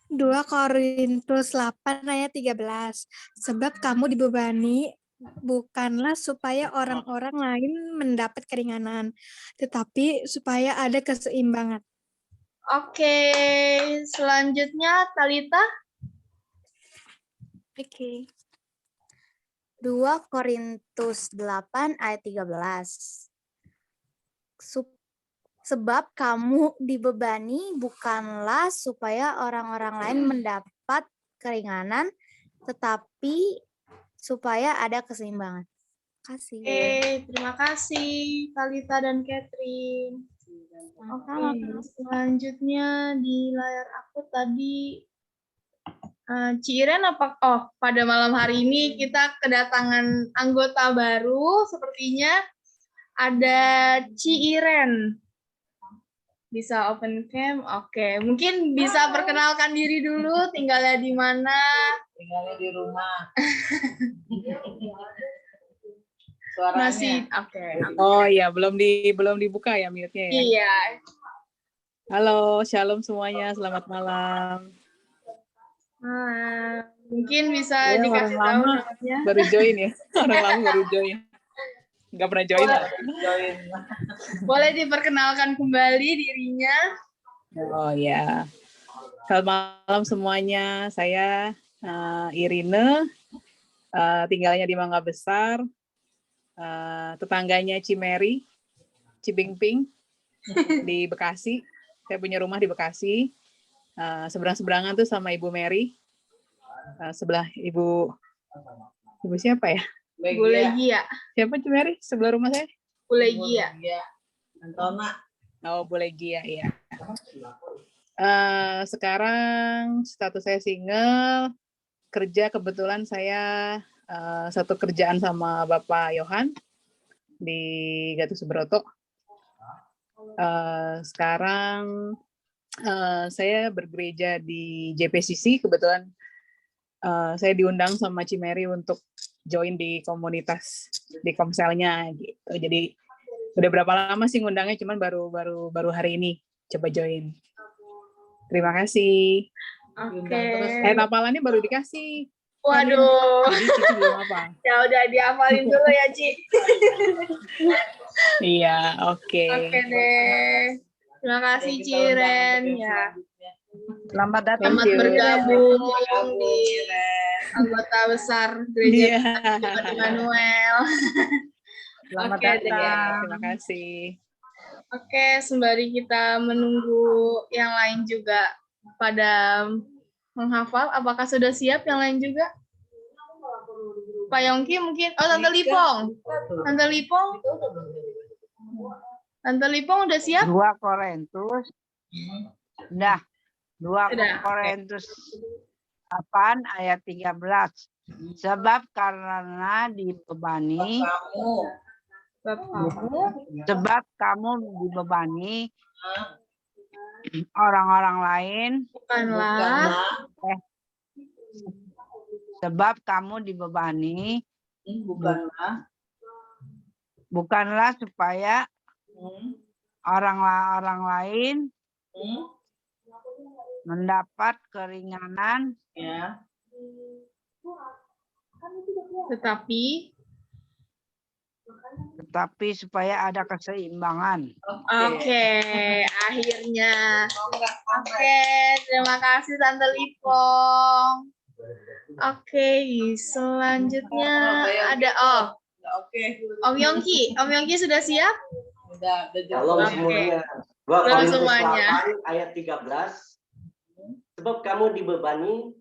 2 Korintus 8 ayat 13. Sebab kamu dibebani bukanlah supaya orang-orang lain mendapat keringanan, tetapi supaya ada keseimbangan. Oke, selanjutnya Talita. Oke. 2 Korintus 8 ayat 13. Sebab kamu dibebani bukanlah supaya orang-orang lain mendapat keringanan, tetapi supaya ada keseimbangan. Terima kasih. Terima kasih Talita dan Catherine. Oke, selanjutnya di layar aku tadi Ciren apa? Oh, pada malam hari ini kita kedatangan anggota baru, sepertinya ada Ciren. Bisa open cam? Oke, mungkin bisa perkenalkan diri dulu, tinggalnya di mana? Tinggalnya di rumah. Suaranya. Masih, oke. Oh iya, belum dibuka ya mute-nya ya? Iya. Halo, shalom semuanya, selamat malam. Mungkin bisa dikasih tahu namanya. Baru join ya, orang lama baru join. Nggak pernah join. Boleh diperkenalkan kembali dirinya. Oh ya. Selamat malam semuanya. Saya Irine, tinggalnya di Mangga Besar, tetangganya Cimeri, Cibingping di Bekasi. Saya punya rumah di Bekasi. Seberang-seberangan tuh sama Ibu Mary. Sebelah Ibu siapa ya? Bu Legia. Siapa Cimeri? Sebelah rumah saya? Bu Legia. Antona. Oh, Bu Legia, iya. Sekarang status saya single, kerja kebetulan saya satu kerjaan sama Bapak Yohan di Gatot Subroto. Sekarang saya bergereja di JPCC, kebetulan saya diundang sama Cimeri untuk join di komunitas di Komselnya gitu. Jadi udah berapa lama sih ngundangnya, cuman baru hari ini coba join. Terima kasih. Oke. Hafalannya baru dikasih. Waduh. Jadi Cici belum apa. Ya udah dihafalin dulu ya, Ci. Iya, oke. Oke deh. Terima kasih, Ciren. Ya. Selamat datang. Selamat bergabung di anggota besar Gereja Immanuel. Selamat Oke datang. deh. Terima kasih. Oke, sembari kita menunggu yang lain juga pada menghafal, apakah sudah siap yang lain juga? Pak Yongki mungkin, oh Tante Lipong. Tante Lipong? Tante Lipong udah siap? 2 Korintus. Udah. 2 Korintus 8 ayat 13. Sebab karena dibebani orang-orang lain, sebab kamu dibebani bukanlah supaya orang lain mendapat keringanan, tetapi supaya ada keseimbangan. Oke, akhirnya. Oke, terima kasih Tante Lipong. Oke, selanjutnya ada Om Yongki. Om Yongki sudah siap? Halo semuanya. 2 Korintus 8 ayat 13. Sebab kamu dibebani,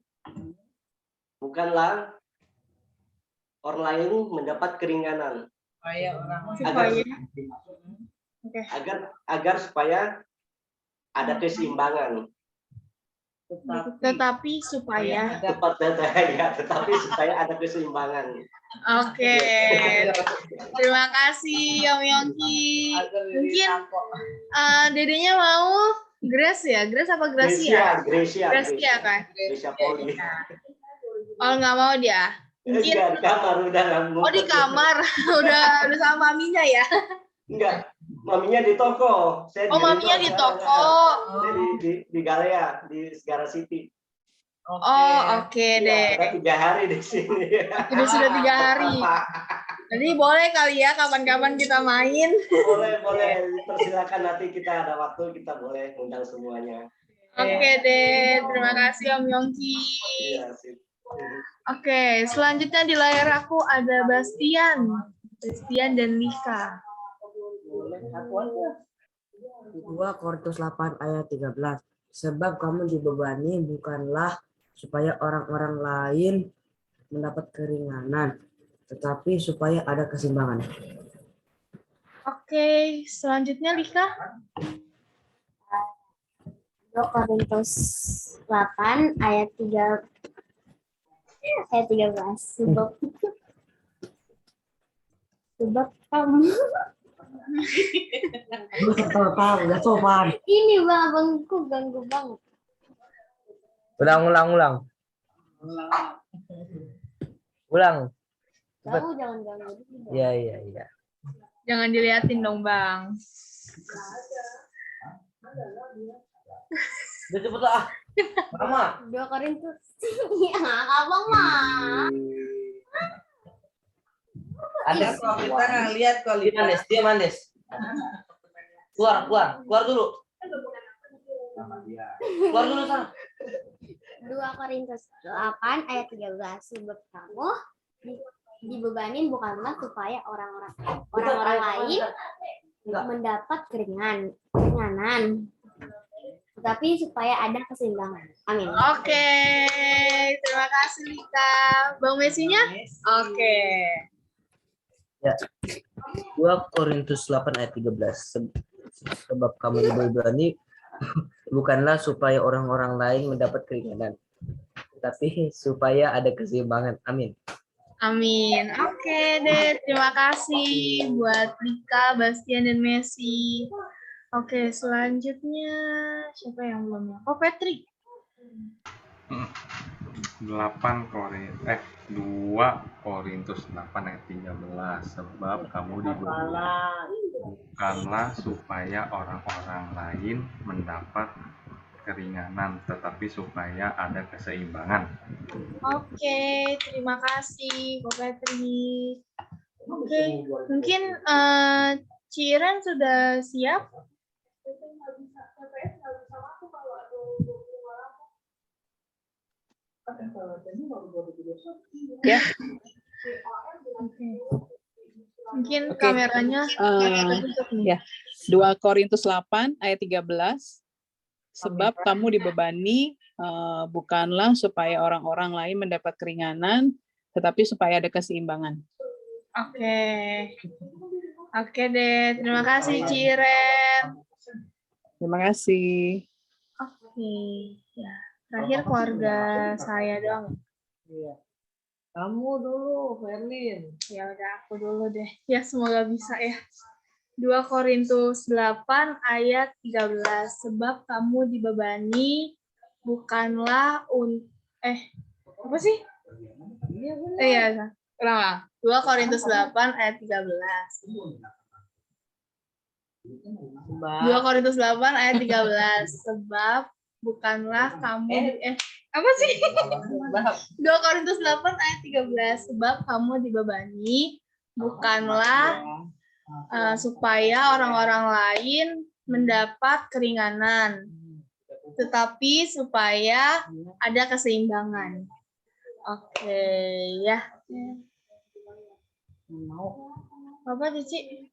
bukanlah orang lain mendapat keringanan. Agar supaya ada keseimbangan. Tetapi supaya ada keseimbangan. Oke. Terima kasih Om Yongki. Mungkin dedenya mau Grace ya? Grace apa Gracia? Gracia kan? Gracia Poli. Oh, nggak mau dia. Mungkin di kamar udah. Oh, di kamar. udah sama maminya ya? Enggak. Maminya di toko. Maminya di toko. Di Galea, di Segara City. Oke deh. Udah 3 hari di sini. Sudah 3 hari. Jadi boleh kali ya kapan-kapan kita main. Boleh. Persilakan, nanti kita ada waktu kita boleh undang semuanya. Oke deh. Terima kasih Om Yongki. Iya, sip. Oke, selanjutnya di layar aku ada Bastian dan Lika. 2 Korintus 8 ayat 13. Sebab kamu dibebani bukanlah supaya orang-orang lain mendapat keringanan, tetapi supaya ada keseimbangan. Oke, selanjutnya Lika. 2 Korintus 8 ayat 13. Sebab kamu Udah sopan. ini bangku ganggu banget. Ulang. Kamu jangan ganggu. Iya. Jangan diliatin dong, Bang. Udah cepet lah. Mama. 2 Korintus. Ya, abang mah. Ada kok, kita nggak lihat kok. Dia manis. Keluar dulu. Keluar dulu sana. 2 Korintus 8 ayat 13. Sebab kamu dibebanin bukanlah supaya orang-orang lain mendapat keringanan, tetapi supaya ada keseimbangan. Amin. Oke, terima kasih Lika. Bang Mesinya? Oke. Ya. 2 Korintus 8 ayat 13. Sebab kamu dibebani bukanlah supaya orang-orang lain mendapat keringanan, tapi supaya ada keseimbangan. Amin. Amin. Oke deh, terima kasih buat Lika, Bastian, dan Messi. Oke, selanjutnya siapa yang belum ya? Oh, Patrick. 2 Korintus 8 ayat 13. Sebab kamu dibebani bukanlah supaya orang-orang lain mendapat keringanan, tetapi supaya ada keseimbangan. Oke, terima kasih Ko Patrick. Oke, mungkin Ciren sudah siap? Ya. Oke. Mungkin kameranya ya. 2 Korintus 8 ayat 13. Sebab kamu dibebani bukanlah supaya orang-orang lain mendapat keringanan, tetapi supaya ada keseimbangan. Oke. Oke deh, terima kasih Ciren. Terima kasih. Oke, ya. Terakhir keluarga saya doang. Iya. Kamu dulu, Ferlin. Ya udah, aku dulu deh. Ya semoga bisa ya. 2 Korintus 8 ayat 13. Sebab kamu dibebani bukanlah apa sih? Iya, ulang. 2 Korintus 8 ayat 13. 2 Korintus 8 ayat 13. Sebab bukanlah kamu apa sih? 2 Korintus 8 ayat 13. Sebab kamu dibebani bukanlah supaya orang-orang lain mendapat keringanan, tetapi supaya ada keseimbangan. Oke, ya. Apa Cici?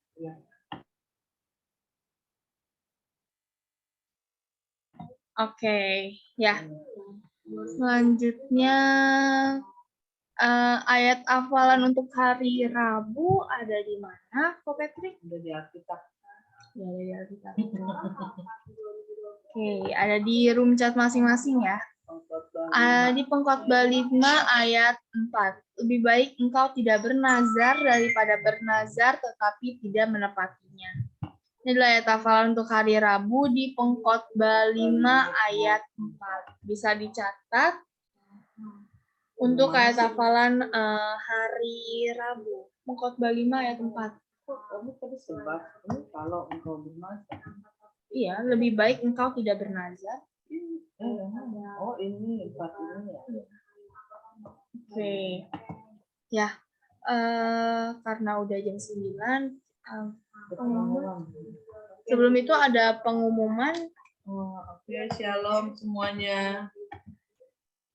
Oke, ya. Selanjutnya ayat hafalan untuk hari Rabu ada di mana, Ko Patrick? Ada di Alkitab. Ya, ada di Alkitab. Oke, ada di room chat masing-masing ya. Di Pengkhotbah 5 ayat 4. Lebih baik engkau tidak bernazar daripada bernazar tetapi tidak menepatinya. Ini adalah ayat hafalan untuk hari Rabu di Pengkhotbah 5 ayat 4. Bisa dicatat untuk ayat hafalan hari Rabu. Pengkhotbah 5 ayat 4. Kamu tadi sebab kalau engkau bernazar. Iya, lebih baik engkau tidak bernazar. Oh, ini 4 ini ya. Oke. Ya. Karena udah jam 9, sebelum itu ada pengumuman. Oke, shalom semuanya.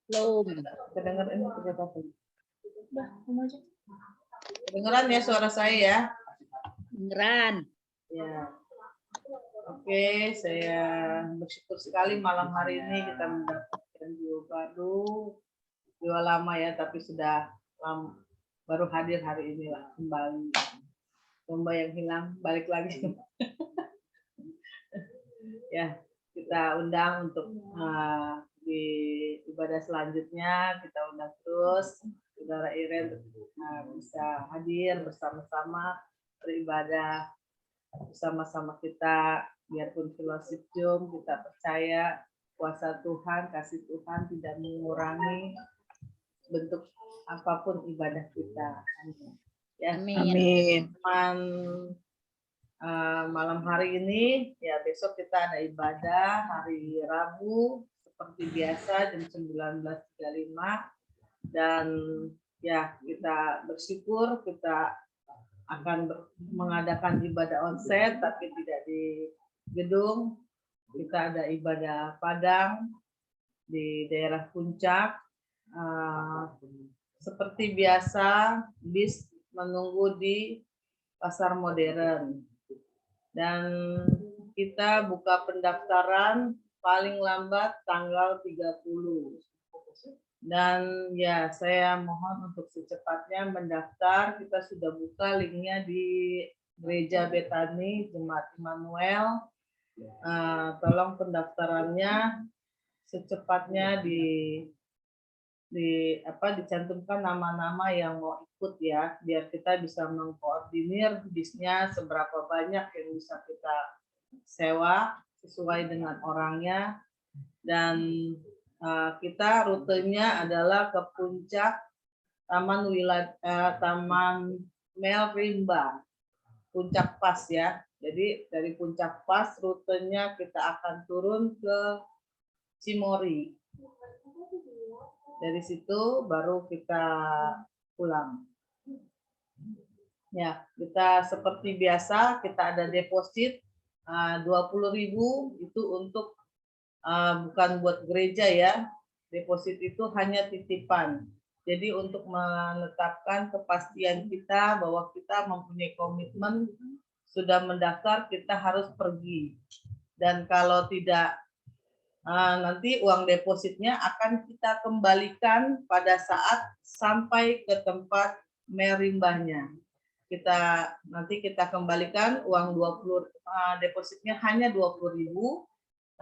Shalom. Kedengeran ini apa? Udah, kamu aja. Kedengeran ya suara saya ya? Kedengeran. Ya. Oke, saya bersyukur sekali malam hari ini kita mendapatkan jiwa baru. Jiwa lama ya, tapi sudah baru hadir hari ini lah kembali. Domba yang hilang balik lagi. Ya, kita undang untuk di ibadah selanjutnya, kita undang terus Saudara Iren bisa hadir bersama-sama beribadah bersama-sama kita, biarpun fellowship Zoom, kita percaya kuasa Tuhan, kasih Tuhan tidak mengurangi bentuk apapun ibadah kita. Ya, Amin. Malam hari ini, ya besok kita ada ibadah hari Rabu seperti biasa jam 19.35 dan ya kita bersyukur kita akan mengadakan ibadah onsite tapi tidak di gedung. Kita ada ibadah Padang di daerah Puncak. Seperti biasa, bis menunggu di Pasar Modern. Dan kita buka pendaftaran paling lambat tanggal 30. Dan ya, saya mohon untuk secepatnya mendaftar. Kita sudah buka linknya di Gereja Betani Jemaat Immanuel. Tolong pendaftarannya secepatnya dicantumkan nama-nama yang mau ikut ya, biar kita bisa mengkoordinir bisnya seberapa banyak yang bisa kita sewa sesuai dengan orangnya. Dan kita rutenya adalah ke Puncak, Taman Mel Rimba, Puncak Pas ya. Jadi dari Puncak Pas rutenya kita akan turun ke Cimory. Dari situ baru kita pulang. Ya, kita seperti biasa kita ada deposit 20.000 itu untuk bukan buat gereja ya. Deposit itu hanya titipan. Jadi untuk menetapkan kepastian kita bahwa kita mempunyai komitmen sudah mendaftar, kita harus pergi. Dan kalau tidak, nanti uang depositnya akan kita kembalikan pada saat sampai ke tempat merimbahnya. Nanti kita kembalikan uang depositnya hanya 20.000.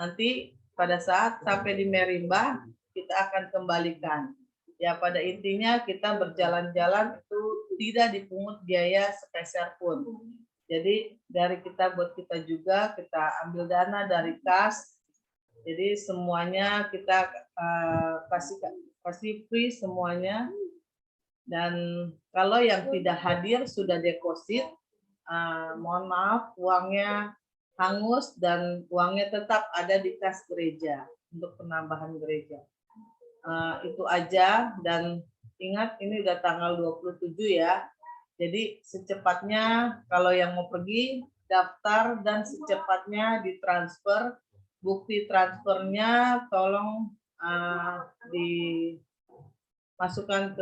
Nanti pada saat sampai di merimbah kita akan kembalikan. Ya, pada intinya kita berjalan-jalan itu tidak dipungut biaya sepeser pun. Jadi dari kita buat kita juga, kita ambil dana dari kas. Jadi semuanya kita kasih free semuanya. Dan kalau yang tidak hadir sudah deposit, mohon maaf uangnya hangus dan uangnya tetap ada di kas gereja untuk penambahan gereja. Itu aja, dan ingat ini udah tanggal 27 ya. Jadi secepatnya kalau yang mau pergi daftar dan secepatnya ditransfer. Bukti transfernya tolong dimasukkan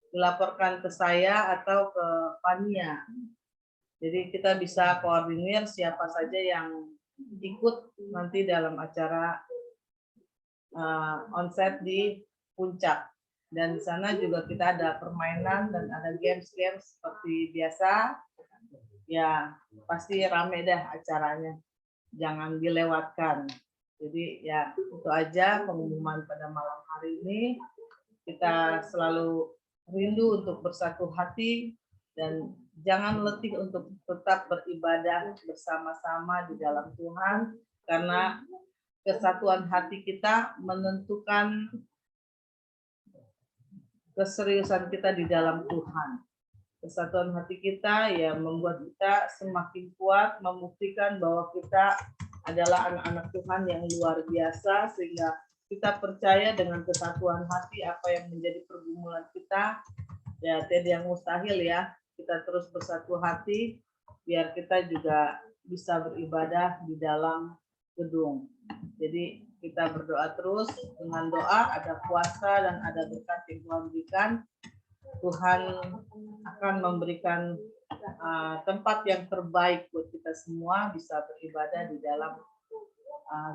dilaporkan ke saya atau ke Pania. Jadi kita bisa koordinir siapa saja yang ikut nanti dalam acara onset di Puncak. Dan di sana juga kita ada permainan dan ada games-games seperti biasa. Ya, pasti rame dah acaranya. Jangan dilewatkan. Jadi ya itu aja pengumuman pada malam hari ini. Kita selalu rindu untuk bersatu hati dan jangan letih untuk tetap beribadah bersama-sama di dalam Tuhan, karena kesatuan hati kita menentukan keseriusan kita di dalam Tuhan. Kesatuan hati kita ya membuat kita semakin kuat, membuktikan bahwa kita adalah anak-anak Tuhan yang luar biasa, sehingga kita percaya dengan kesatuan hati apa yang menjadi pergumulan kita, ya tidak yang mustahil ya, kita terus bersatu hati biar kita juga bisa beribadah di dalam gedung. Jadi kita berdoa terus, dengan doa ada kuasa dan ada berkat yang Tuhan berikan. Tuhan akan memberikan tempat yang terbaik buat kita semua bisa beribadah di dalam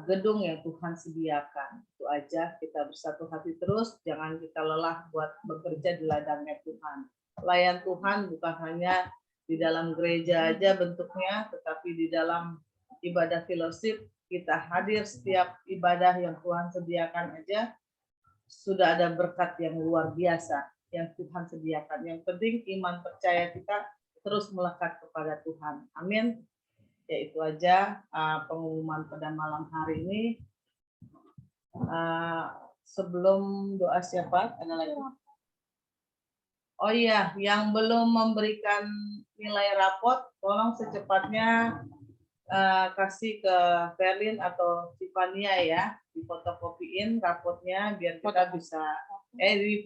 gedung yang Tuhan sediakan. Itu aja, kita bersatu hati terus, jangan kita lelah buat bekerja di ladangnya Tuhan. Layan Tuhan bukan hanya di dalam gereja aja bentuknya, tetapi di dalam ibadah fellowship kita hadir setiap ibadah yang Tuhan sediakan aja sudah ada berkat yang luar biasa yang Tuhan sediakan. Yang penting iman percaya kita terus melekat kepada Tuhan. Amin. Ya itu aja pengumuman pada malam hari ini. Sebelum doa siapa? Ada lagi? Oh iya, yang belum memberikan nilai rapot, tolong secepatnya kasih ke Verlin atau Tivania ya, difotokopiin rapotnya biar kita bisa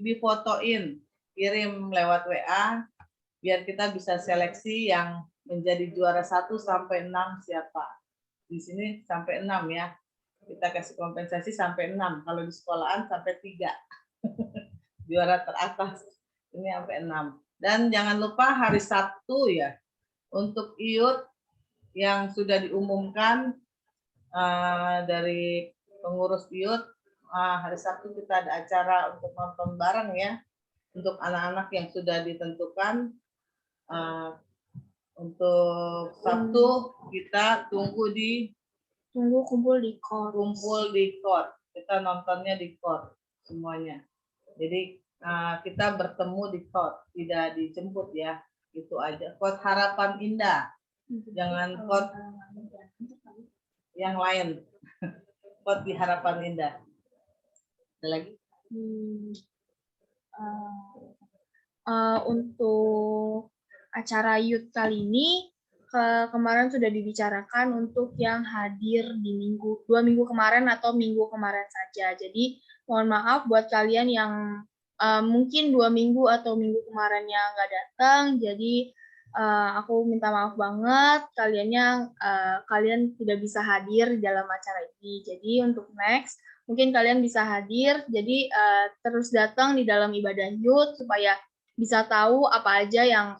difotoin, kirim lewat WA biar kita bisa seleksi yang menjadi juara 1 sampai 6 siapa. Di sini sampai 6 ya. Kita kasih kompensasi sampai 6. Kalau di sekolahan sampai 3. Juara teratas. Ini sampai 6. Dan jangan lupa hari Sabtu ya. Untuk IUT yang sudah diumumkan dari pengurus IUT, hari Sabtu kita ada acara untuk nonton bareng ya. Untuk anak-anak yang sudah ditentukan. Untuk Sabtu kita tunggu kumpul di court. Kita nontonnya di court semuanya. Jadi kita bertemu di court, tidak dijemput ya. Itu aja. Court Harapan Indah. Jangan court yang lain. Court di Harapan Indah. Ada lagi? Untuk acara youth kali ini kemarin sudah dibicarakan untuk yang hadir di 2 minggu kemarin atau minggu kemarin saja. Jadi mohon maaf buat kalian yang mungkin 2 minggu atau minggu kemarinnya nggak datang. Jadi aku minta maaf banget kalian tidak bisa hadir dalam acara ini. Jadi untuk next mungkin kalian bisa hadir. Jadi terus datang di dalam ibadah youth supaya bisa tahu apa aja yang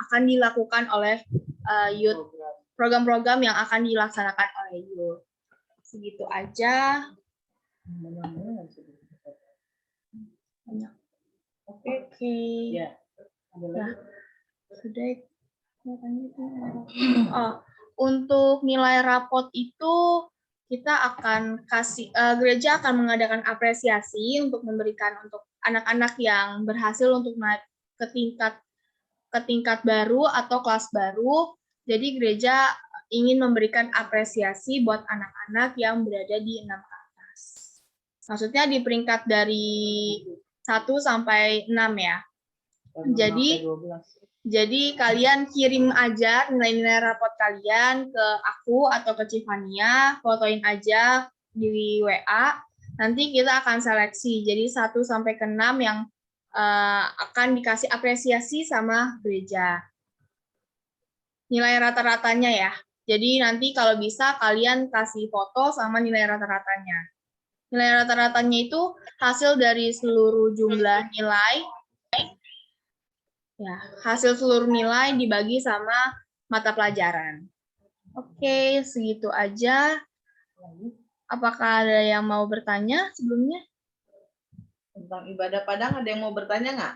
akan dilakukan oleh youth, program-program yang akan dilaksanakan oleh youth. Segitu aja. Oke. Ya. Nah, sudah. Untuk nilai rapot itu kita akan kasih, gereja akan mengadakan apresiasi untuk memberikan untuk anak-anak yang berhasil untuk naik ke tingkat baru atau kelas baru. Jadi gereja ingin memberikan apresiasi buat anak-anak yang berada di 6 ke atas. Maksudnya di peringkat dari 1 sampai 6 ya. Jadi kalian kirim aja nilai-nilai rapot kalian ke aku atau ke Civania, fotoin aja di WA. Nanti kita akan seleksi. Jadi 1 sampai ke 6 yang akan dikasih apresiasi sama gereja. Nilai rata-ratanya ya. Jadi nanti kalau bisa kalian kasih foto sama nilai rata-ratanya. Nilai rata-ratanya itu hasil dari seluruh jumlah nilai. Ya, hasil seluruh nilai dibagi sama mata pelajaran. Oke, segitu aja. Apakah ada yang mau bertanya sebelumnya? Tentang ibadah Padang ada yang mau bertanya nggak?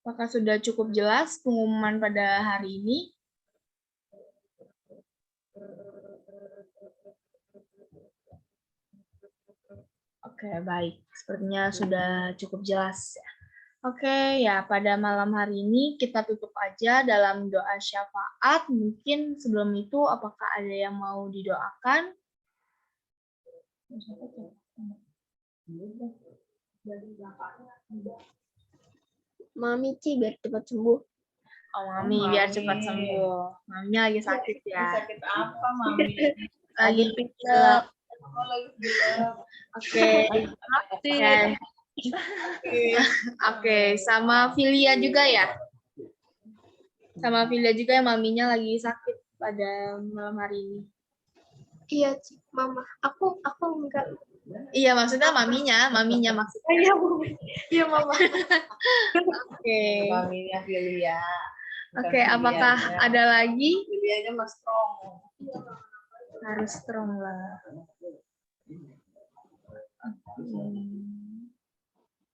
Apakah sudah cukup jelas pengumuman pada hari ini? Oke, baik. Sepertinya sudah cukup jelas ya. Oke, ya pada malam hari ini kita tutup aja dalam doa syafaat. Mungkin sebelum itu apakah ada yang mau didoakan? Mami Ci biar cepat sembuh. Oh, Mami biar cepat sembuh. Maminya lagi sakit ya. Sakit apa, Mami? Lagi pilek. Oke. Oke, sama Filia juga ya? Sama Filia juga yang maminya lagi sakit pada malam hari ini. Iya, Mama. Aku enggak. Iya, maksudnya maminya maksudnya. Iya, Mama. Oke. Maminya Filia. Oke, apakah ada lagi? Filianya mas strong. Harus strong lah.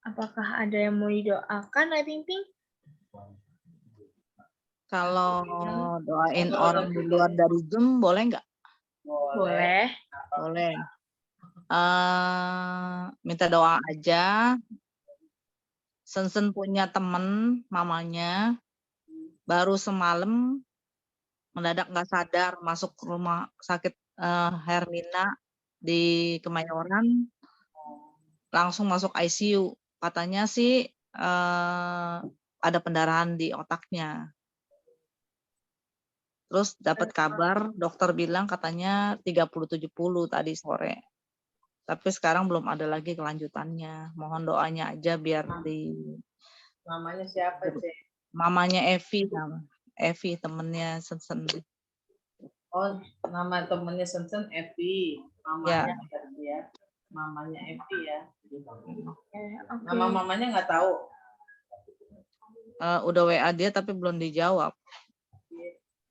Apakah ada yang mau didoakan, Ai Ping? Kalau doain orang di luar dari Zoom boleh nggak? Boleh. Boleh. Minta doa aja. Sensen punya temen mamanya baru semalam mendadak nggak sadar masuk rumah sakit Hermina di Kemayoran, langsung masuk ICU. Katanya sih ada pendarahan di otaknya. Terus dapat kabar dokter bilang katanya 30-70 tadi sore. Tapi sekarang belum ada lagi kelanjutannya. Mohon doanya aja biar di. Mamanya siapa, Cek? Mamanya Evi, temennya Sensen. Oh, nama temennya Sensen Evi, mamanya tadi ya, mamanya Evi ya. Nama mamanya nggak tahu. Udah WA dia tapi belum dijawab.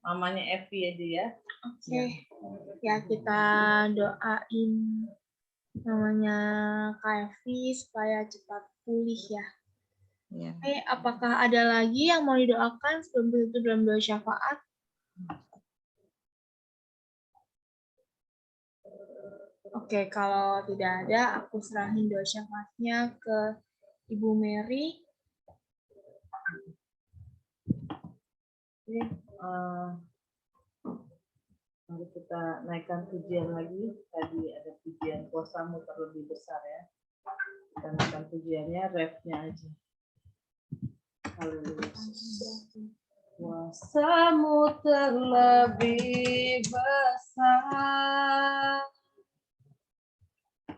Mamanya Evi aja ya. Oke. Ya, kita doain namanya Kak Evi supaya cepat pulih ya. Oke, apakah ada lagi yang mau didoakan sebelum itu dalam doa syafaat? Oke, kalau tidak ada, aku serahin doa syafaatnya ke Ibu Mary. Oke, mari kita naikkan pujian lagi. Tadi ada pujian kuasamu terlebih besar ya. Kita naikkan pujiannya, refnya aja. Haleluya. Kuasamu terlebih besar,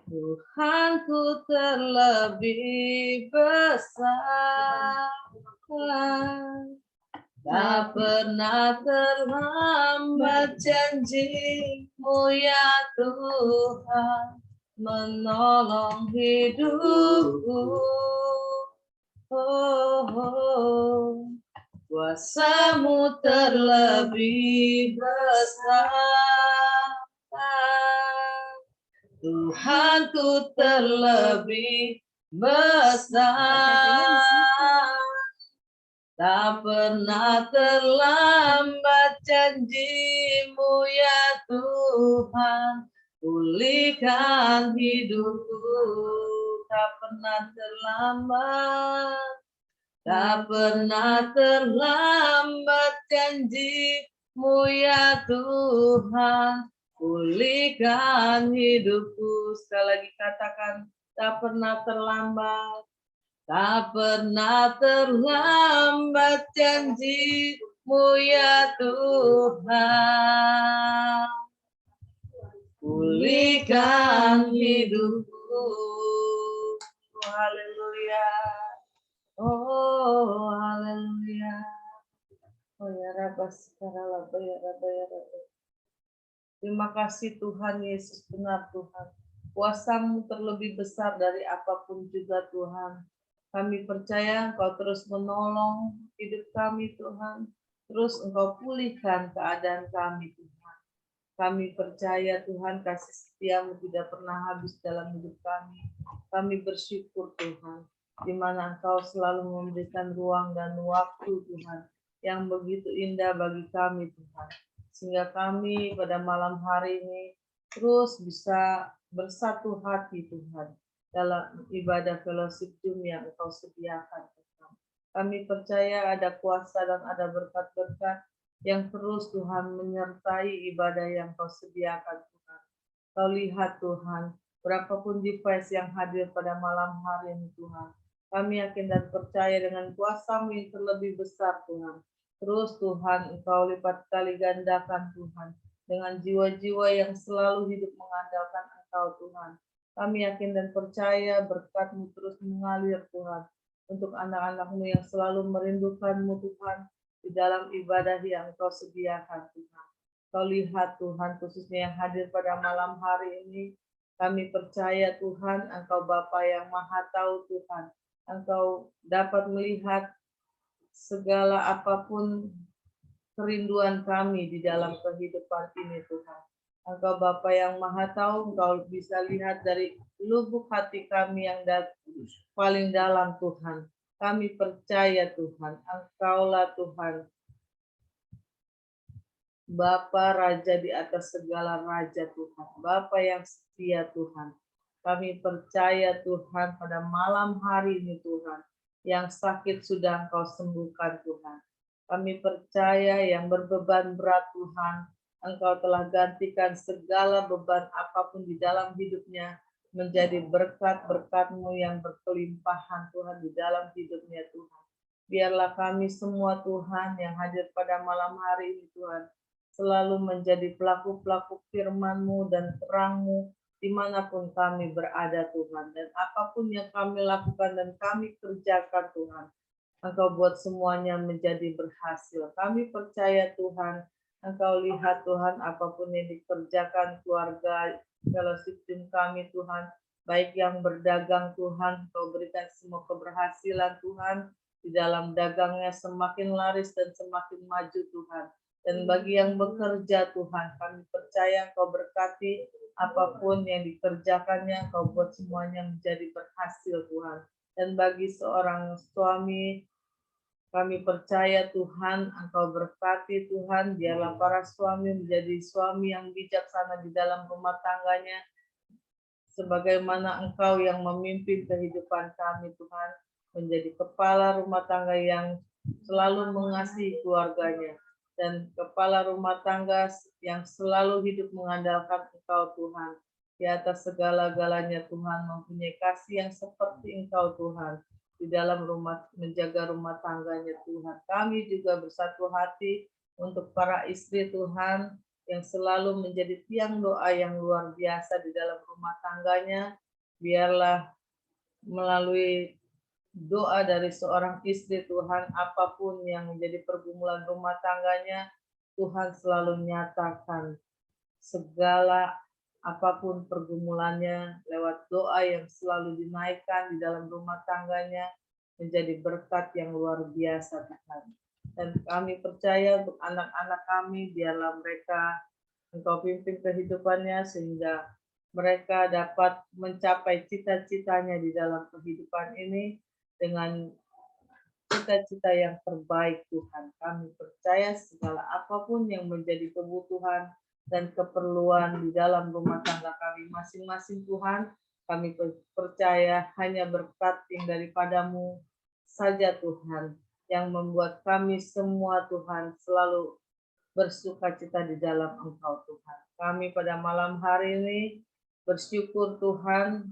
Tuhanku terlebih besar. Tak pernah terlambat janji-Mu ya Tuhan, menolong hidupku. Kuasa-Mu terlebih besar, Tuhanku terlebih besar. Tak pernah terlambat janji-Mu ya Tuhan, pulihkan hidupku. Tak pernah terlambat, tak pernah terlambat janji-Mu ya Tuhan, pulihkan hidupku. Sekali lagi katakan, tak pernah terlambat. Tak pernah terlambat janji-Mu ya Tuhan, pulihkan hidupku. Haleluya. Oh, haleluya. Oh ya Rabba, sekarang ya Rabba, ya Rabba. Terima kasih Tuhan Yesus, benar Tuhan. Kuasa-Mu terlebih besar dari apapun juga Tuhan. Kami percaya Engkau terus menolong hidup kami Tuhan. Terus Engkau pulihkan keadaan kami Tuhan. Kami percaya Tuhan kasih setia-Mu tidak pernah habis dalam hidup kami. Kami bersyukur Tuhan, di mana Engkau selalu memberikan ruang dan waktu Tuhan yang begitu indah bagi kami Tuhan. Sehingga kami pada malam hari ini terus bisa bersatu hati Tuhan dalam ibadah fellowship Zoom yang Engkau sediakan Tuhan. Kami percaya ada kuasa dan ada berkat-berkat yang terus Tuhan menyertai ibadah yang Kau sediakan Tuhan. Kau lihat Tuhan, berapapun device yang hadir pada malam hari ini Tuhan, kami yakin dan percaya dengan kuasa-Mu yang terlebih besar Tuhan. Terus Tuhan Engkau lipat kali gandakan Tuhan dengan jiwa-jiwa yang selalu hidup mengandalkan Engkau Tuhan. Kami yakin dan percaya berkat-Mu terus mengalir Tuhan untuk anak-anak-Mu yang selalu merindukan-Mu Tuhan di dalam ibadah yang Engkau sediakan Tuhan. Kau lihat Tuhan khususnya yang hadir pada malam hari ini. Kami percaya Tuhan Engkau Bapa yang Maha Tahu Tuhan. Engkau dapat melihat segala apapun kerinduan kami di dalam kehidupan ini Tuhan. Engkau Bapa yang Maha Tahu, Engkau bisa lihat dari lubuk hati kami yang paling dalam Tuhan. Kami percaya Tuhan, Engkaulah Tuhan, Bapa Raja di atas segala Raja Tuhan, Bapa yang setia Tuhan. Kami percaya Tuhan pada malam hari ini Tuhan, yang sakit sudah Engkau sembuhkan Tuhan. Kami percaya yang berbeban berat Tuhan, Engkau telah gantikan segala beban apapun di dalam hidupnya menjadi berkat-berkat-Mu yang berkelimpahan Tuhan di dalam hidupnya Tuhan. Biarlah kami semua Tuhan yang hadir pada malam hari ini Tuhan, selalu menjadi pelaku-pelaku firman-Mu dan terang-Mu dimanapun kami berada Tuhan. Dan apapun yang kami lakukan dan kami kerjakan Tuhan, Engkau buat semuanya menjadi berhasil. Kami percaya Tuhan, Engkau lihat Tuhan apapun yang dikerjakan keluarga fellowship tim kami Tuhan, baik yang berdagang Tuhan, Engkau berikan semua keberhasilan Tuhan, di dalam dagangnya semakin laris dan semakin maju Tuhan. Dan bagi yang bekerja Tuhan, kami percaya Engkau berkati apapun yang dikerjakannya, Engkau buat semuanya menjadi berhasil Tuhan. Dan bagi seorang suami, kami percaya Tuhan, Engkau berkati Tuhan, biarlah para suami menjadi suami yang bijaksana di dalam rumah tangganya, sebagaimana Engkau yang memimpin kehidupan kami Tuhan, menjadi kepala rumah tangga yang selalu mengasihi keluarganya, dan kepala rumah tangga yang selalu hidup mengandalkan Engkau Tuhan. Di atas segala-galanya Tuhan mempunyai kasih yang seperti Engkau Tuhan di dalam rumah, menjaga rumah tangganya Tuhan. Kami juga bersatu hati untuk para istri Tuhan yang selalu menjadi tiang doa yang luar biasa di dalam rumah tangganya. Biarlah melalui doa dari seorang istri Tuhan, apapun yang menjadi pergumulan rumah tangganya, Tuhan selalu nyatakan segala apapun pergumulannya lewat doa yang selalu dinaikkan di dalam rumah tangganya menjadi berkat yang luar biasa Tuhan. Dan kami percaya untuk anak-anak kami, biarlah mereka Engkau pimpin kehidupannya sehingga mereka dapat mencapai cita-citanya di dalam kehidupan ini dengan cita-cita yang terbaik Tuhan. Kami percaya segala apapun yang menjadi kebutuhan dan keperluan di dalam rumah tangga kami masing-masing Tuhan, kami percaya hanya berkat yang daripadamu saja Tuhan, yang membuat kami semua Tuhan selalu bersukacita di dalam Engkau Tuhan. Kami pada malam hari ini bersyukur Tuhan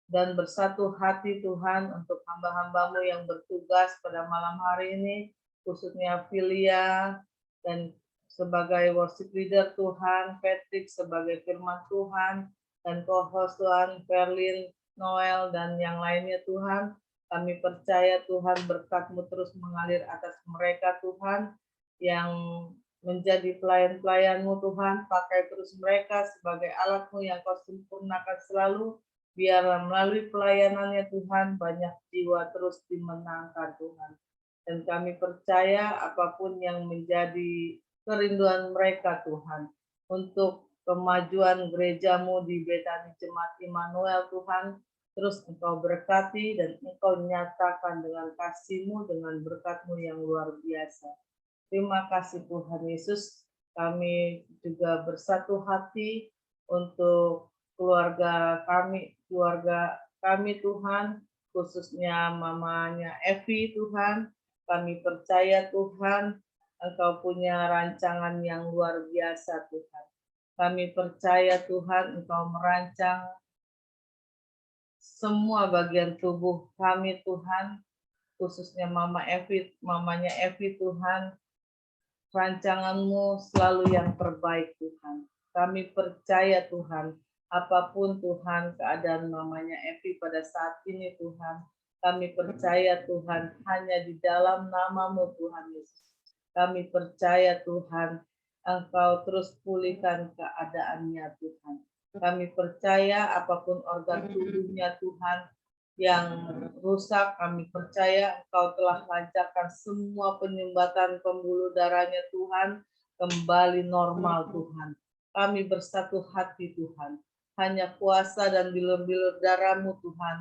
dan bersatu hati Tuhan untuk hamba-hambamu yang bertugas pada malam hari ini, khususnya Filia dan sebagai worship leader Tuhan, Patrick sebagai firman Tuhan, dan co-host Tuhan, Perlin, Noel, dan yang lainnya Tuhan. Kami percaya Tuhan berkat-Mu terus mengalir atas mereka Tuhan, yang menjadi pelayan-pelayan-Mu Tuhan. Pakai terus mereka sebagai alat-Mu yang Kau sempurnakan selalu. Biarlah melalui pelayanannya Tuhan, banyak jiwa terus dimenangkan Tuhan. Dan kami percaya apapun yang menjadi kerinduan mereka Tuhan, untuk kemajuan gereja-Mu di Betani Jemaat Immanuel Tuhan, terus Engkau berkati dan Engkau nyatakan dengan kasih-Mu, dengan berkat-Mu yang luar biasa. Terima kasih Tuhan Yesus, kami juga bersatu hati untuk keluarga kami Tuhan, khususnya mamanya Evi Tuhan. Kami percaya Tuhan, Engkau punya rancangan yang luar biasa Tuhan. Kami percaya Tuhan, Engkau merancang semua bagian tubuh kami Tuhan, khususnya mamanya Evi Tuhan. Rancangan-Mu selalu yang terbaik Tuhan. Kami percaya Tuhan, apapun Tuhan keadaan mamanya Evi pada saat ini Tuhan, kami percaya Tuhan hanya di dalam nama-Mu Tuhan Yesus. Kami percaya Tuhan, Engkau terus pulihkan keadaannya Tuhan. Kami percaya apapun organ tubuhnya Tuhan yang rusak, kami percaya Engkau telah lancarkan semua penyumbatan pembuluh darahnya Tuhan kembali normal Tuhan. Kami bersatu hati Tuhan. Hanya kuasa dan bilur-bilur darah-Mu Tuhan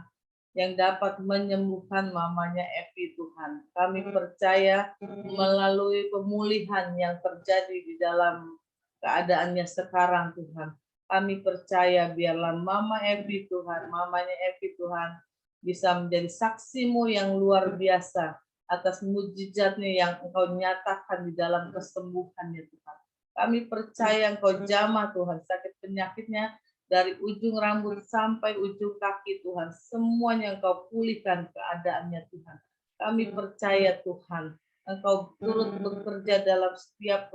yang dapat menyembuhkan mamanya Evi Tuhan. Kami percaya melalui pemulihan yang terjadi di dalam keadaannya sekarang Tuhan. Kami percaya biarlah mama Evi Tuhan, mamanya Evi Tuhan bisa menjadi saksi-Mu yang luar biasa atas mujizat-Nya yang Engkau nyatakan di dalam kesembuhannya Tuhan. Kami percaya Engkau jamah Tuhan sakit penyakitnya dari ujung rambut sampai ujung kaki Tuhan. Semuanya Engkau pulihkan keadaannya Tuhan. Kami percaya Tuhan, Engkau turut bekerja dalam setiap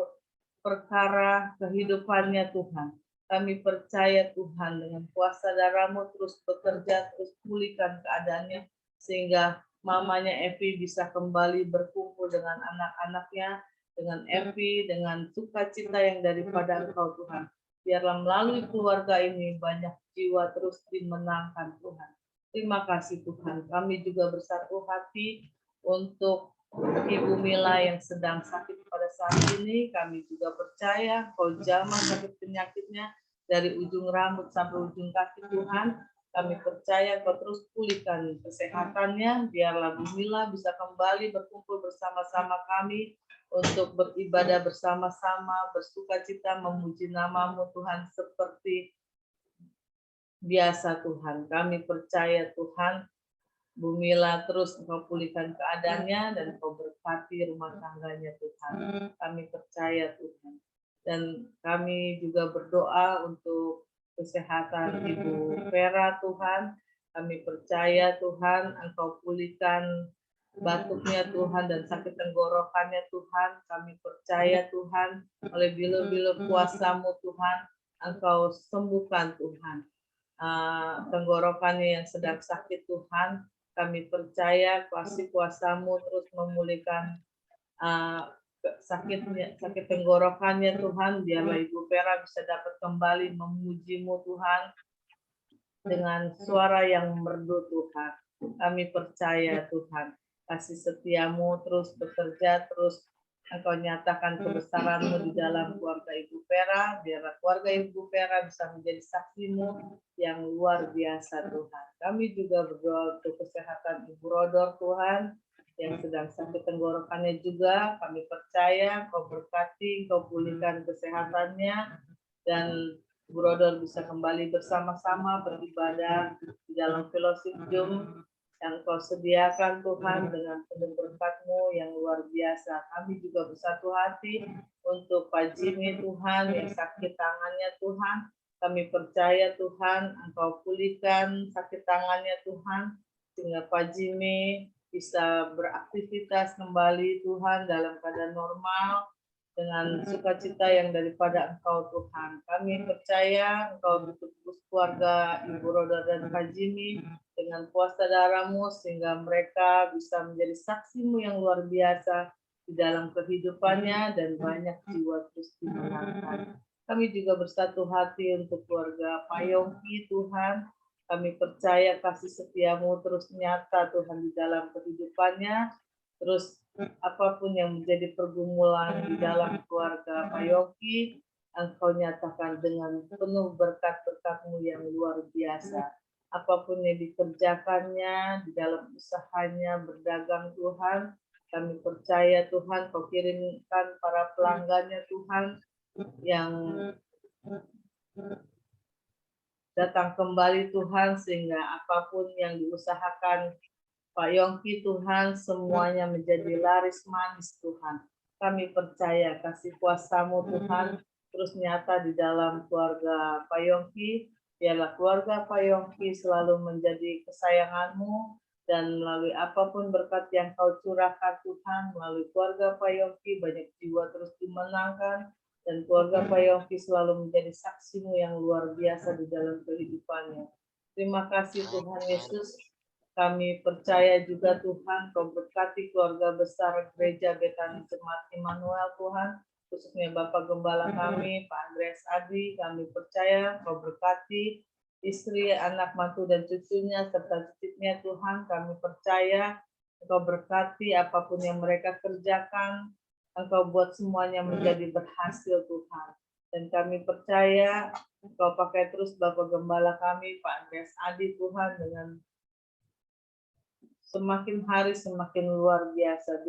perkara kehidupannya Tuhan. Kami percaya Tuhan dengan kuasa darah-Mu terus bekerja, terus pulihkan keadaannya, sehingga mamanya Evi bisa kembali berkumpul dengan anak-anaknya dengan Evi, dengan sukacita yang daripada Engkau Tuhan. Biarlah melalui keluarga ini banyak jiwa terus dimenangkan Tuhan. Terima kasih Tuhan. Kami juga bersatu hati untuk Ibu Mila yang sedang sakit pada saat ini. Kami juga percaya Kau jamah sakit penyakitnya dari ujung rambut sampai ujung kaki Tuhan. Kami percaya Kau terus pulihkan kesehatannya. Biarlah Bu Mila bisa kembali berkumpul bersama-sama kami untuk beribadah bersama-sama, bersukacita memuji nama-Mu Tuhan seperti biasa Tuhan. Kami percaya Tuhan, Bu Mila terus Engkau pulihkan keadaannya dan Engkau berkati rumah tangganya Tuhan. Kami percaya Tuhan. Dan kami juga berdoa untuk kesehatan Ibu Vera Tuhan. Kami percaya Tuhan Engkau pulihkan batuknya Tuhan dan sakit tenggorokannya Tuhan. Kami percaya Tuhan oleh bila-bila kuasa-Mu Tuhan Engkau sembuhkan Tuhan tenggorokannya yang sedang sakit Tuhan. Kami percaya kuasa-Mu terus memulihkan sakit tenggorokannya Tuhan. Biarlah Ibu Vera bisa dapat kembali memuji-Mu Tuhan dengan suara yang merdu Tuhan. Kami percaya Tuhan kasih setia-Mu terus bekerja, terus Engkau nyatakan kebesaran-Mu di dalam keluarga Ibu Vera. Biarlah keluarga Ibu Vera bisa menjadi saksi-Mu yang luar biasa Tuhan. Kami juga berdoa untuk kesehatan Ibu Rodor Tuhan yang sedang sakit tenggorokannya juga. Kami percaya Kau berkati, Kau pulihkan kesehatannya, dan Ibu Rodor bisa kembali bersama-sama beribadah di dalam fellowship Zoom yang Kau sediakan Tuhan dengan penuh berkat-Mu yang luar biasa. Kami juga bersatu hati untuk Pak Jimmy Tuhan yang sakit tangannya Tuhan. Kami percaya Tuhan Engkau pulihkan sakit tangannya Tuhan, sehingga Pak Jimmy bisa beraktivitas kembali Tuhan dalam keadaan normal dengan sukacita yang daripada Engkau Tuhan. Kami percaya Engkau bertebus keluarga Ibu Roda dan Pak Jimmy dengan kuasa darah-Mu sehingga mereka bisa menjadi saksi-Mu yang luar biasa di dalam kehidupannya dan banyak jiwa terus dimenangkan. Kami juga bersatu hati untuk keluarga Pak Yongki Tuhan. Kami percaya kasih setia-Mu terus nyata Tuhan di dalam kehidupannya. Terus apapun yang menjadi pergumulan di dalam keluarga Pak Yongki, Engkau nyatakan dengan penuh berkat-berkat-Mu yang luar biasa. Apapun yang dikerjakannya di dalam usahanya berdagang Tuhan, kami percaya Tuhan Kau kirimkan para pelanggannya Tuhan yang datang kembali Tuhan, sehingga apapun yang diusahakan Pak Yongki Tuhan semuanya menjadi laris manis Tuhan. Kami percaya kasih kuasa-Mu Tuhan terus nyata di dalam keluarga Pak Yongki. Biarlah keluarga Pak Yongki selalu menjadi kesayangan-Mu, dan melalui apapun berkat yang Kau curahkan Tuhan, melalui keluarga Pak Yongki banyak jiwa terus dimenangkan, dan keluarga Pak Yongki selalu menjadi saksi-Mu yang luar biasa di dalam kehidupannya. Terima kasih Tuhan Yesus. Kami percaya juga Tuhan Kau berkati keluarga besar Gereja Betani Jemaat Immanuel Tuhan, khususnya Bapak Gembala kami, Pak Andreas Adi. Kami percaya Kau berkati istri, anak, mantu, dan cucunya, serta cicitnya Tuhan. Kami percaya Engkau berkati apapun yang mereka kerjakan, Engkau buat semuanya menjadi berhasil Tuhan. Dan kami percaya Engkau pakai terus Bapak Gembala kami, Pak Andreas Adi Tuhan, dengan semakin hari semakin luar biasa.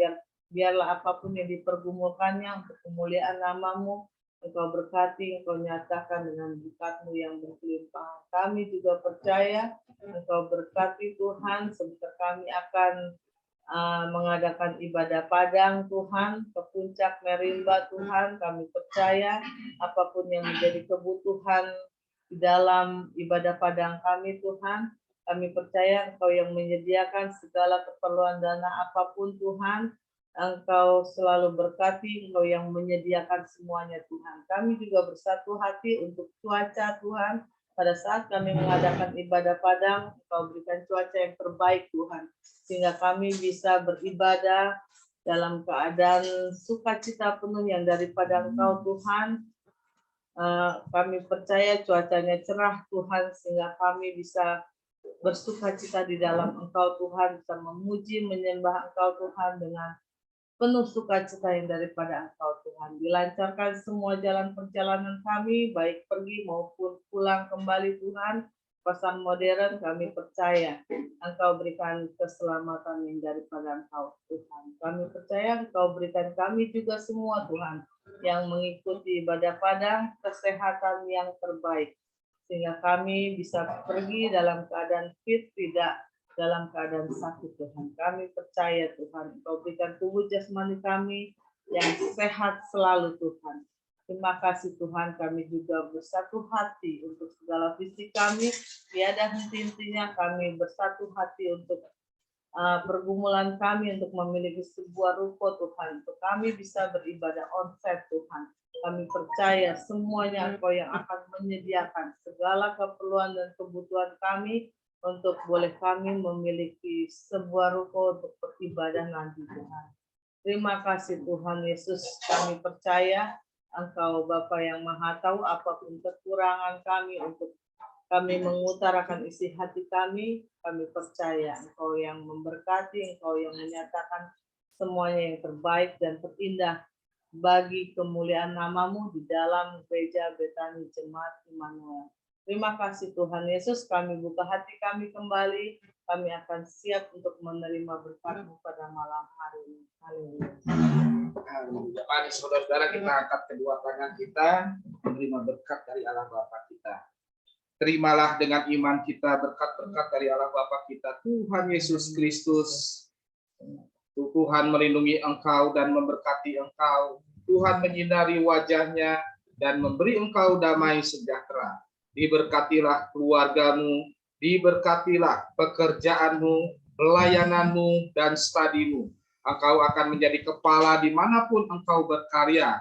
Biarlah apapun yang dipergumulkannya untuk kemuliaan nama-Mu, Engkau berkati, Engkau nyatakan dengan berkat-Mu yang berlimpah. Kami juga percaya Engkau berkati Tuhan, sebentar kami akan mengadakan ibadah padang Tuhan, ke puncak Merimba Tuhan. Kami percaya apapun yang menjadi kebutuhan di dalam ibadah padang kami Tuhan, kami percaya Engkau yang menyediakan segala keperluan dana apapun Tuhan. Engkau selalu berkati, Engkau yang menyediakan semuanya Tuhan. Kami juga bersatu hati untuk cuaca Tuhan. Pada saat kami mengadakan ibadah padang, Engkau berikan cuaca yang terbaik Tuhan, sehingga kami bisa beribadah dalam keadaan sukacita penuh yang daripada Engkau Tuhan. Kami percaya cuacanya cerah Tuhan, sehingga kami bisa bersukacita di dalam Engkau Tuhan, bisa memuji menyembah Engkau Tuhan dengan penuh sukacita yang daripada Engkau Tuhan. Dilancarkan semua jalan perjalanan kami, baik pergi maupun pulang kembali Tuhan. Pesan modern kami percaya Engkau berikan keselamatan yang daripada Engkau Tuhan. Kami percaya Engkau berikan kami juga semua Tuhan yang mengikuti ibadah padang kesehatan yang terbaik, sehingga kami bisa pergi dalam keadaan fit, tidak dalam keadaan sakit Tuhan. Kami percaya Tuhan Engkau berikan tubuh jasmani kami yang sehat selalu Tuhan. Terima kasih Tuhan, kami juga bersatu hati untuk segala visi kami. Tiada henti-hentinya kami bersatu hati untuk pergumulan kami untuk memiliki sebuah ruko Tuhan. Untuk kami bisa beribadah onsite Tuhan. Kami percaya semuanya Engkau yang akan menyediakan segala keperluan dan kebutuhan kami untuk boleh kami memiliki sebuah ruko untuk beribadah nanti Tuhan. Terima kasih Tuhan Yesus, kami percaya Engkau Bapa yang Maha Tahu apapun kekurangan kami untuk kami mengutarakan isi hati kami percaya Engkau yang memberkati, Engkau yang menyatakan semuanya yang terbaik dan terindah bagi kemuliaan nama-Mu di dalam gereja Betani Jemaat Immanuel. Terima kasih Tuhan Yesus, kami buka hati kami kembali, kami akan siap untuk menerima berkat-Mu pada malam hari ini. Haleluya. Mari saudara-saudara kita angkat kedua tangan kita menerima berkat dari Allah Bapa kita. Terimalah dengan iman kita berkat-berkat dari Allah Bapa kita, Tuhan Yesus Kristus. Tuhan melindungi engkau dan memberkati engkau. Tuhan menyinari wajahnya dan memberi engkau damai sejahtera. Diberkatilah keluargamu, diberkatilah pekerjaanmu, pelayananmu, dan studimu. Engkau akan menjadi kepala dimanapun engkau berkarya.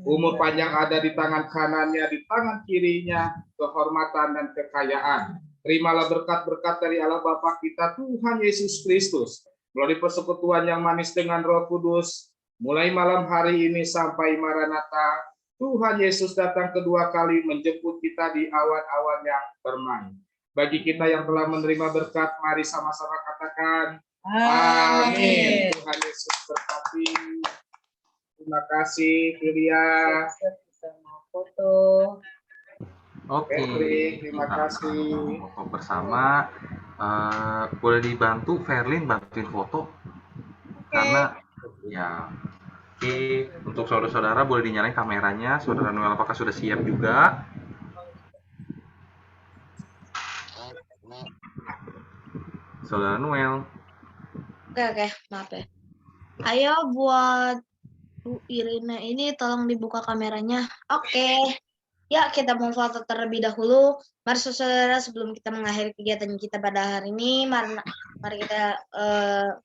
Umur panjang ada di tangan kanannya, di tangan kirinya, kehormatan dan kekayaan. Terimalah berkat-berkat dari Allah Bapa kita, Tuhan Yesus Kristus, melalui persekutuan yang manis dengan Roh Kudus, mulai malam hari ini sampai Maranatha. Tuhan Yesus datang kedua kali menjemput kita di awan-awan yang permai. Bagi kita yang telah menerima berkat, mari sama-sama katakan, amin. Tuhan Yesus berkati. Terima kasih, Filia. Foto. Oke, terima kasih. Foto bersama. Boleh dibantu Verlin bantuin foto? Karena ya. Oke, untuk saudara-saudara boleh dinyalain kameranya. Saudara Noel apakah sudah siap juga? Saudara Noel. Oke, maaf ya. Ayo buat Bu Irina ini tolong dibuka kameranya. Oke. Ya, kita mau foto terlebih dahulu. Mari saudara, sebelum kita mengakhiri kegiatan kita pada hari ini, mari kita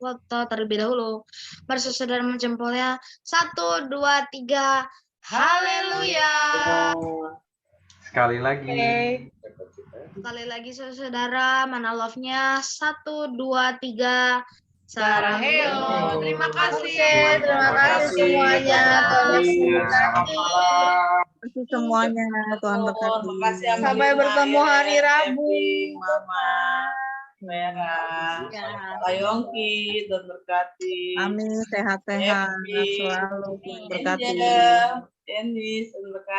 foto terlebih dahulu. Mari saudara menjempolnya. 1, 2, 3. Haleluya. Sekali lagi. Sekali lagi saudara, mana love-nya? 1, 2, 3. Saraheo. Terima kasih. Terima kasih semuanya. Terima kasih semuanya. Tuhan berkati. Sampai bertemu hari Rabu. Mama. Vera. Ayongki, Tuhan berkati. Amin. Sehat-sehat selalu. Berkati. Jenis, Tuhan berkati.